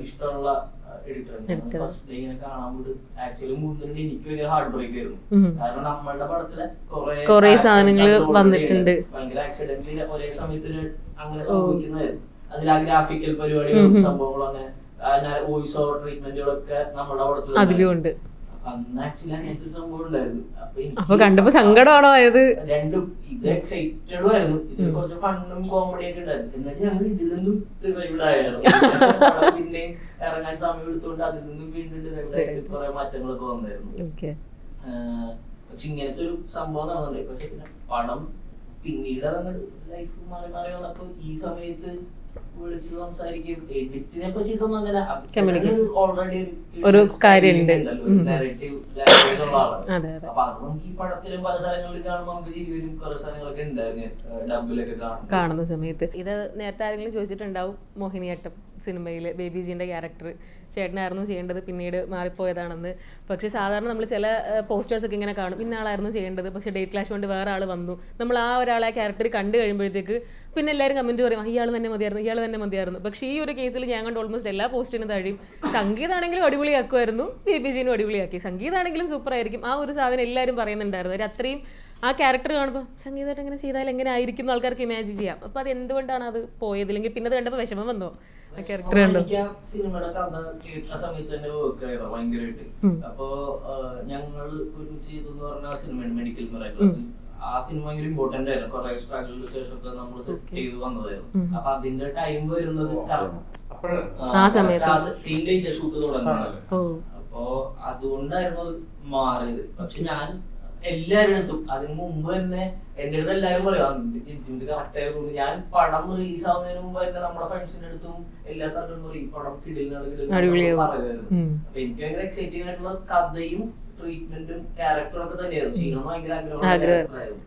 ഇഷ്ടമുള്ള എഡിറ്റർ. ഫസ്റ്റ് ഡേ ഇങ്ങനെ കാണാൻ പോയിട്ട് ആക്ച്വലി മുന്തിരണ്ടി എനിക്ക് ഭയങ്കര ഹാർഡ് ബ്രേക്ക് ആയിരുന്നു. കാരണം നമ്മളുടെ പടത്തിലെ കുറെ സാധനങ്ങൾ വന്നിട്ടുണ്ട് ഭയങ്കര ആക്സിഡന്റലി ഒരേ സമയത്ത് അങ്ങനെ സംഭവിക്കുന്നതായിരുന്നു. അതിൽ ആ ഗ്രാഫിക്കൽ പരിപാടികളും സംഭവങ്ങളും അങ്ങനെ വോയിസ് ഓവർ ട്രീറ്റ്മെന്റുകളൊക്കെ നമ്മുടെ പടത്തിൽ അതിലുണ്ട്. അന്ന് ആക്ച്വലി അങ്ങനത്തെ സംഭവം ഉണ്ടായിരുന്നു. അപ്പൊ കണ്ടപ്പോ സങ്കടമാണോ ആയത്? രണ്ടും. ഇത് എക്സൈറ്റഡും ആയിരുന്നു, ഇതിൽ കുറച്ച് ഫണ്ണും കോമഡി ഒക്കെ ഉണ്ടായിരുന്നു. എന്നിട്ട് ഞങ്ങൾ ഇതിൽ നിന്നും ഡിറൈവ്ഡ് ആയിരുന്നു. പിന്നെയും ഇറങ്ങാൻ സമയം എടുത്തുകൊണ്ട് അതിൽ നിന്നും വീണ്ടും ഡിറൈവ്ഡ് ആയിട്ട് കുറെ മാറ്റങ്ങളൊക്കെ വന്നായിരുന്നു. പക്ഷെ ഇങ്ങനത്തെ ഒരു സംഭവം നടന്നുണ്ടായി. പക്ഷെ പിന്നെ പടം പിന്നീട് അതങ്ങോട്ട് ലൈഫ് മാറി മാറി വന്നപ്പോ ഈ സമയത്ത് വിളിച്ച് സംസാരിക്കും എഡിറ്റിനെ പറ്റിയിട്ടൊന്നും അങ്ങനെ ഓൾറെഡി ഒരു കാര്യമുണ്ട്. അപ്പൊ അത് നമുക്ക് ഈ പടത്തിലും പല സ്ഥലങ്ങളിൽ കാണുമ്പോൾ നമുക്ക് ചിരി വരും. കുറെ സ്ഥലങ്ങളൊക്കെ ഉണ്ടായിരുന്നു ഡബിലൊക്കെ കാണുന്ന സമയത്ത്. ഇത് നേരത്തെ ആരെങ്കിലും ചോദിച്ചിട്ടുണ്ടാവും, മോഹിനിയാട്ടം സിനിമയിൽ ബേബി ജീൻ്റെ ക്യാരക്ടർ ചേട്ടനായിരുന്നു ചെയ്യേണ്ടത്, പിന്നീട് മാറിപ്പോയതാണെന്ന്. പക്ഷേ സാധാരണ നമ്മൾ ചില പോസ്റ്റേഴ്സൊക്കെ ഇങ്ങനെ കാണും, ഇന്ന ആളായിരുന്നു ചെയ്യേണ്ടത്, പക്ഷേ ഡേറ്റ് ക്ലാഷ് കൊണ്ട് വേറെ ആൾ വന്നു. നമ്മൾ ആ ഒരാളെ ക്യാരക്ടർ കണ്ടു കഴിയുമ്പോഴത്തേക്ക് പിന്നെ എല്ലാവരും കമൻറ്റ് പറയും ഇയാൾ തന്നെ മതിയായിരുന്നു. പക്ഷേ ഈ ഒരു കേസിൽ ഞാൻ കണ്ട് ഓൾമോസ്റ്റ് എല്ലാ പോസ്റ്റിനും താഴെയും സംഗീതമാണെങ്കിലും അടിപൊളിയാക്കുമായിരുന്നു, ബേബി ജീനും അടിപൊളിയാക്കി, സംഗീതമാണെങ്കിലും സൂപ്പറായിരിക്കും. ആ ഒരു സാധനം എല്ലാവരും പറയുന്നുണ്ടായിരുന്നു. അവർ അത്രയും ആ ക്യാരക്ടർ കാണുമ്പോൾ സംഗീതമായിട്ട് എങ്ങനെ ചെയ്താൽ എങ്ങനെ ആയിരിക്കും ആൾക്കാർക്ക് ഇമാജിൻ ചെയ്യാം. അപ്പോൾ അത് എന്തുകൊണ്ടാണ് അത് പോയത്? അല്ലെങ്കിൽ പിന്നെ അത് കണ്ടപ്പോൾ വിഷമം വന്നോ ആ ക്യാരക്ടർ കണ്ടോ? സിനിമയുടെ കഥ കേട്ട സമയത്ത് തന്നെ വർക്ക് ആയതാ ഭയങ്കരമായിട്ട്. അപ്പോ ഞങ്ങൾ ഒരുമിച്ച് ചെയ്തെന്ന് പറഞ്ഞ ആ സിനിമയാണ് മെഡിക്കൽ മിറാക്കിൾ. ആ സിനിമ ഭയങ്കര ഇമ്പോർട്ടന്റ് ആയിരുന്നു. കുറെ സ്ട്രഗിളിന് ശേഷം ഒക്കെ നമ്മൾ സെറ്റ് ചെയ്ത് വന്നതായിരുന്നു. അപ്പൊ അതിന്റെ ടൈം വരുന്നത് ആ സമയത്ത് സെയിം ഡേറ്റ് ഷൂട്ട് തുടങ്ങുന്നത്. അപ്പോ അതുകൊണ്ടായിരുന്നു അത് മാറിയത്. പക്ഷെ ഞാൻ എല്ലാവരുടെ അടുത്തും അതിന് മുമ്പ് തന്നെ എന്റെ അടുത്ത് എല്ലാവരും പറയും കറക്റ്റ് ആയിരുന്നു. ഞാൻ പടം റിലീസ് ആവുന്നതിന് മുമ്പ് തന്നെ നമ്മുടെ ഫ്രണ്ട്സിന്റെ അടുത്തും എല്ലാ സ്ഥലത്തും പറയും പടം കിടിലാണ് പറയുമായിരുന്നു. അപ്പൊ എനിക്ക് ഭയങ്കര എക്സൈറ്റിംഗ് ആയിട്ടുള്ള കഥയും ട്രീറ്റ്മെന്റും ക്യാരക്ടറും ഒക്കെ തന്നെയായിരുന്നു. ചെയ്യണമെന്ന് ഭയങ്കര ആഗ്രഹമായിരുന്നു.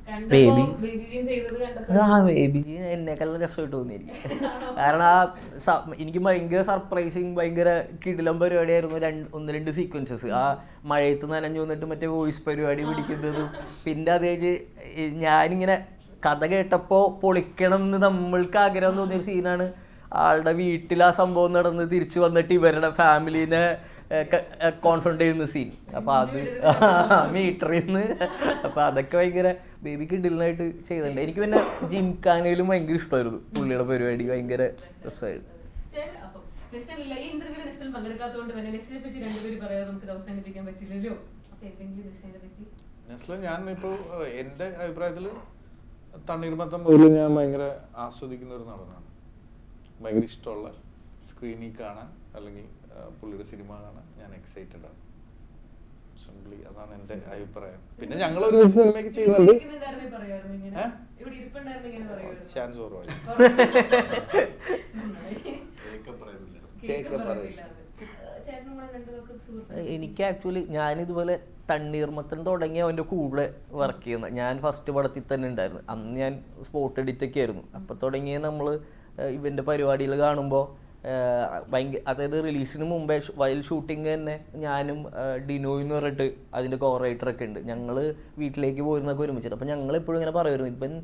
ബേബി ജി എന്നെക്കാളും രസമായിട്ട് തോന്നിയിരിക്കും. കാരണം എനിക്ക് ഭയങ്കര സർപ്രൈസിങ് ഭയങ്കര കിടിലം പരിപാടിയായിരുന്നു. 1-2 സീക്വൻസസ് ആ മഴയത്ത് നനഞ്ഞു വന്നിട്ട് മറ്റേ വോയിസ് പരിപാടി പിടിക്കുന്നതും പിന്നെ അത് കഴിഞ്ഞ് ഞാനിങ്ങനെ കഥ കേട്ടപ്പോൾ പൊളിക്കണം എന്ന് നമ്മൾക്ക് ആഗ്രഹം തോന്നിയൊരു സീനാണ്. ആളുടെ വീട്ടിൽ ആ സംഭവം നടന്ന് തിരിച്ചു വന്നിട്ട് ഇവരുടെ ഫാമിലീനെ കോൺഫ്രണ്ട് ചെയ്യുന്ന സീൻ. അപ്പോൾ അത് മീറ്ററിൽ നിന്ന് അപ്പോൾ അതൊക്കെ ഭയങ്കര ബേബിക്ക് ഡില്ലായിട്ട് ചെയ്തിട്ടുണ്ട്. എനിക്ക് പിന്നെ ജിംഖാനയിലും ഭയങ്കര ഇഷ്ടമായിരുന്നു പുള്ളിയുടെ പരിപാടി, ഭയങ്കര രസമായിരുന്നു. ഞാൻ ഇപ്പോൾ എൻ്റെ അഭിപ്രായത്തിൽ തണ്ണീർമത്തം പോലും ഞാൻ ഭയങ്കര ആസ്വദിക്കുന്ന ഒരു നടനാണ്. ഭയങ്കര ഇഷ്ടമുള്ള സ്ക്രീനിൽ കാണാൻ അല്ലെങ്കിൽ പുള്ളിയുടെ സിനിമ കാണാൻ ഞാൻ എക്സൈറ്റഡ് ആണ്. സിംപ്ലി അതാണ് എൻ്റെ അഭിപ്രായം. പിന്നെ ഞങ്ങളൊരു സിനിമയ്ക്ക് ചെയ്യുന്നുണ്ട്, ചാൻസ് കുറവായി. എനിക്ക് ആക്ച്വലി ഞാനിതുപോലെ തണ്ണീർമത്തൻ തുടങ്ങി അവൻ്റെ കൂടെ വർക്ക് ചെയ്യുന്ന ഞാൻ ഫസ്റ്റ് പടത്തിൽ തന്നെ ഉണ്ടായിരുന്നു. അന്ന് ഞാൻ സ്പോട്ട് എഡിറ്റൊക്കെ ആയിരുന്നു. അപ്പോൾ തുടങ്ങിയ നമ്മൾ ഇവൻ്റെ പരിപാടികൾ കാണുമ്പോൾ ഭയങ്കര, അതായത് റിലീസിന് മുമ്പേ വയൽ ഷൂട്ടിങ് തന്നെ ഞാനും ഡിനോയ് എന്ന് പറഞ്ഞിട്ട് അതിൻ്റെ കോറൈറ്ററൊക്കെ ഉണ്ട്, ഞങ്ങൾ വീട്ടിലേക്ക് പോയിരുന്നൊക്കെ ഒരുമിച്ചിട്ട്. അപ്പോൾ ഞങ്ങൾ എപ്പോഴും ഇങ്ങനെ പറയുമായിരുന്നു ഇപ്പം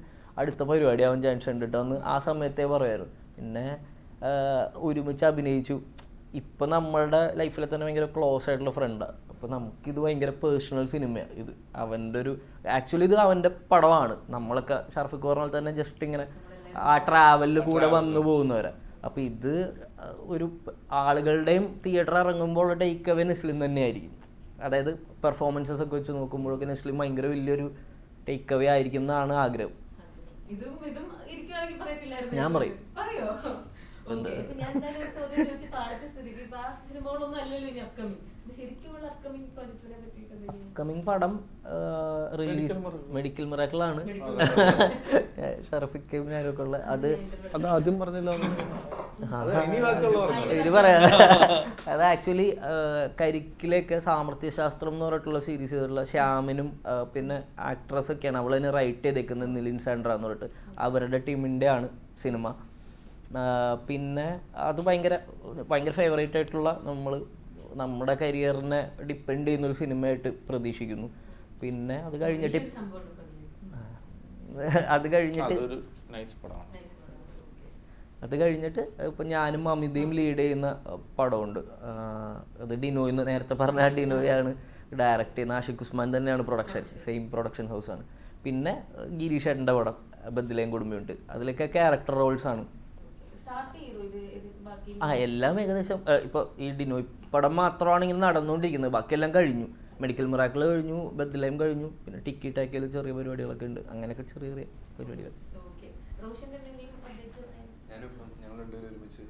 അടുത്ത പരിപാടി ആവാൻ ചാൻസ് ഉണ്ട് കേട്ടോ എന്ന് ആ സമയത്തേ പറയുമായിരുന്നു. പിന്നെ ഒരുമിച്ച് അഭിനയിച്ചു. ഇപ്പം നമ്മളുടെ ലൈഫിൽ തന്നെ ഭയങ്കര ക്ലോസ് ആയിട്ടുള്ള ഫ്രണ്ടാണ്. അപ്പോൾ നമുക്കിത് ഭയങ്കര പേഴ്സണൽ സിനിമയാണ്. ഇത് അവൻ്റെ ഒരു ആക്ച്വലി ഇത് അവൻ്റെ പടമാണ്. നമ്മളൊക്കെ ഷർഫിക്ക് പറഞ്ഞാൽ തന്നെ ജസ്റ്റ് ഇങ്ങനെ ആ ട്രാവലിൽ കൂടെ വന്നു പോകുന്നവരാണ്. അപ്പോൾ ഇത് ഒരു ആളുകളുടെയും തിയേറ്റർ ഇറങ്ങുമ്പോൾ ടേക്ക് അവേ നെസ്ലിൻ തന്നെയായിരിക്കും. അതായത് പെർഫോമൻസസ് ഒക്കെ വെച്ച് നോക്കുമ്പോഴൊക്കെ നെസ്ലിൻ ഭയങ്കര വലിയൊരു ടേക്ക് അവേ ആയിരിക്കും എന്നാണ് ആഗ്രഹം. ഞാൻ പറയും ശരിക്കുമുള്ള അപ്കമിങ് പ്രോജക്ട്സിനെ പറ്റിയിട്ട് എന്തെങ്കിലും? അപ്കമിങ് പടം റിലീസ് മെഡിക്കൽ മിറാക്കിളാണ്. ഷറഫിക്കയും ഞാനൊക്കെ ഉള്ള അത് ആദ്യം പറഞ്ഞില്ല, ഇനി ബാക്കിയുള്ള പറഞ്ഞു. ഇവര് പറയാ അത് ആക്ച്വലി കരിക്കിലേക്ക് സാമർത്ഥ്യശാസ്ത്രം എന്ന് പറഞ്ഞിട്ടുള്ള സീരീസ് ചെയ്തിട്ടുള്ള ശ്യാമിനും പിന്നെ ആക്ട്രസ് ഒക്കെയാണ് അവൾ തന്നെ റൈറ്റ് ചെയ്തേക്കുന്നത്, നിലിൻ സാൻഡ്ര എന്ന് പറഞ്ഞിട്ട് അവരുടെ ടീമിൻ്റെ ആണ് സിനിമ. പിന്നെ അത് ഭയങ്കര ഫേവറേറ്റ് ആയിട്ടുള്ള നമ്മുടെ കരിയറിനെ ഡിപ്പെൻഡ് ചെയ്യുന്നൊരു സിനിമയായിട്ട് പ്രതീക്ഷിക്കുന്നു. പിന്നെ അത് കഴിഞ്ഞിട്ട് ഇപ്പം ഞാനും അമിതയും ലീഡ് ചെയ്യുന്ന പടമുണ്ട്. അത് ഡിനോയിന്ന് നേരത്തെ പറഞ്ഞ ഡിനോയാണ് ഡയറക്റ്റ് ചെയ്യുന്ന, ആഷിഖ് ഉസ്മാൻ തന്നെയാണ് പ്രൊഡക്ഷൻ, സെയിം പ്രൊഡക്ഷൻ ഹൗസാണ്. പിന്നെ ഗിരീഷ് ഏട്ടൻ്റെ പടം ബദ്ലേം കുടുംബമുണ്ട്, അതിലൊക്കെ ക്യാരക്ടർ റോൾസ് ആണ്. എല്ലാം ഏകദേശം ഇപ്പോൾ ഈ ഡിനോയ് പടം മാത്രമാണ് ഇങ്ങനെ നടന്നുകൊണ്ടിരിക്കുന്നത്, ബാക്കിയെല്ലാം കഴിഞ്ഞു. മെഡിക്കൽ മിറാക്കിൾ കഴിഞ്ഞു, ബദ്ലേം കഴിഞ്ഞു, പിന്നെ ടിക്കി ടാക്കിയിൽ ചെറിയ പരിപാടികളൊക്കെ ഉണ്ട്. അങ്ങനെയൊക്കെ ചെറിയ ചെറിയ പരിപാടികൾ. ഞങ്ങൾ രണ്ടുപേരും ഒരുമിച്ച്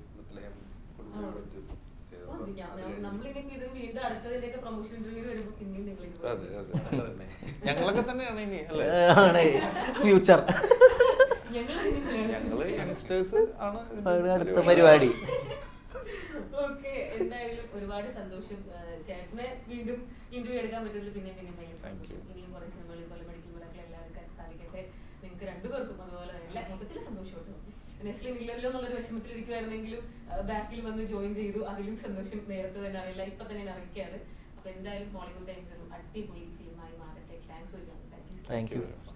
ഞങ്ങളൊക്കെ തന്നെയാണ് ഇനി ഫ്യൂച്ചർ ഞങ്ങള് യങ്സ്റ്റേഴ്സ് ആണ് അടുത്ത പരിപാടി. എന്തായാലും ഒരുപാട് സന്തോഷം. ചേട്ടനെ വീണ്ടും ഇന്റർവ്യൂ എടുക്കാൻ പറ്റുന്നത് പിന്നെ ഇനിയും കുറെ സിനിമകളിൽ പോലെ മെഡിക്കൽ മിറാക്കിൾ എല്ലാവർക്കും സാധിക്കട്ടെ. നിങ്ങൾക്ക് രണ്ടുപേർക്കും അതുപോലെ എല്ലാ മൊത്തത്തിൽ സന്തോഷം. നെസ്ലിൻ ഇല്ലല്ലോ എന്നുള്ളൊരു വിഷമത്തിലിരിക്കുവായിരുന്നെങ്കിലും ബാക്കിൽ വന്ന് ജോയിൻ ചെയ്തു, അതിലും സന്തോഷം. നേരത്തെ തന്നെ അറിയില്ല, ഇപ്പൊ തന്നെ അറിയിക്കുകയാണ്. അപ്പൊ എന്തായാലും മോളിവുഡ് ടൈംസ് ഒരു അടിപൊളി ഫിലിമായി മാറട്ടെ. Thanks for joining.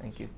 Thank you.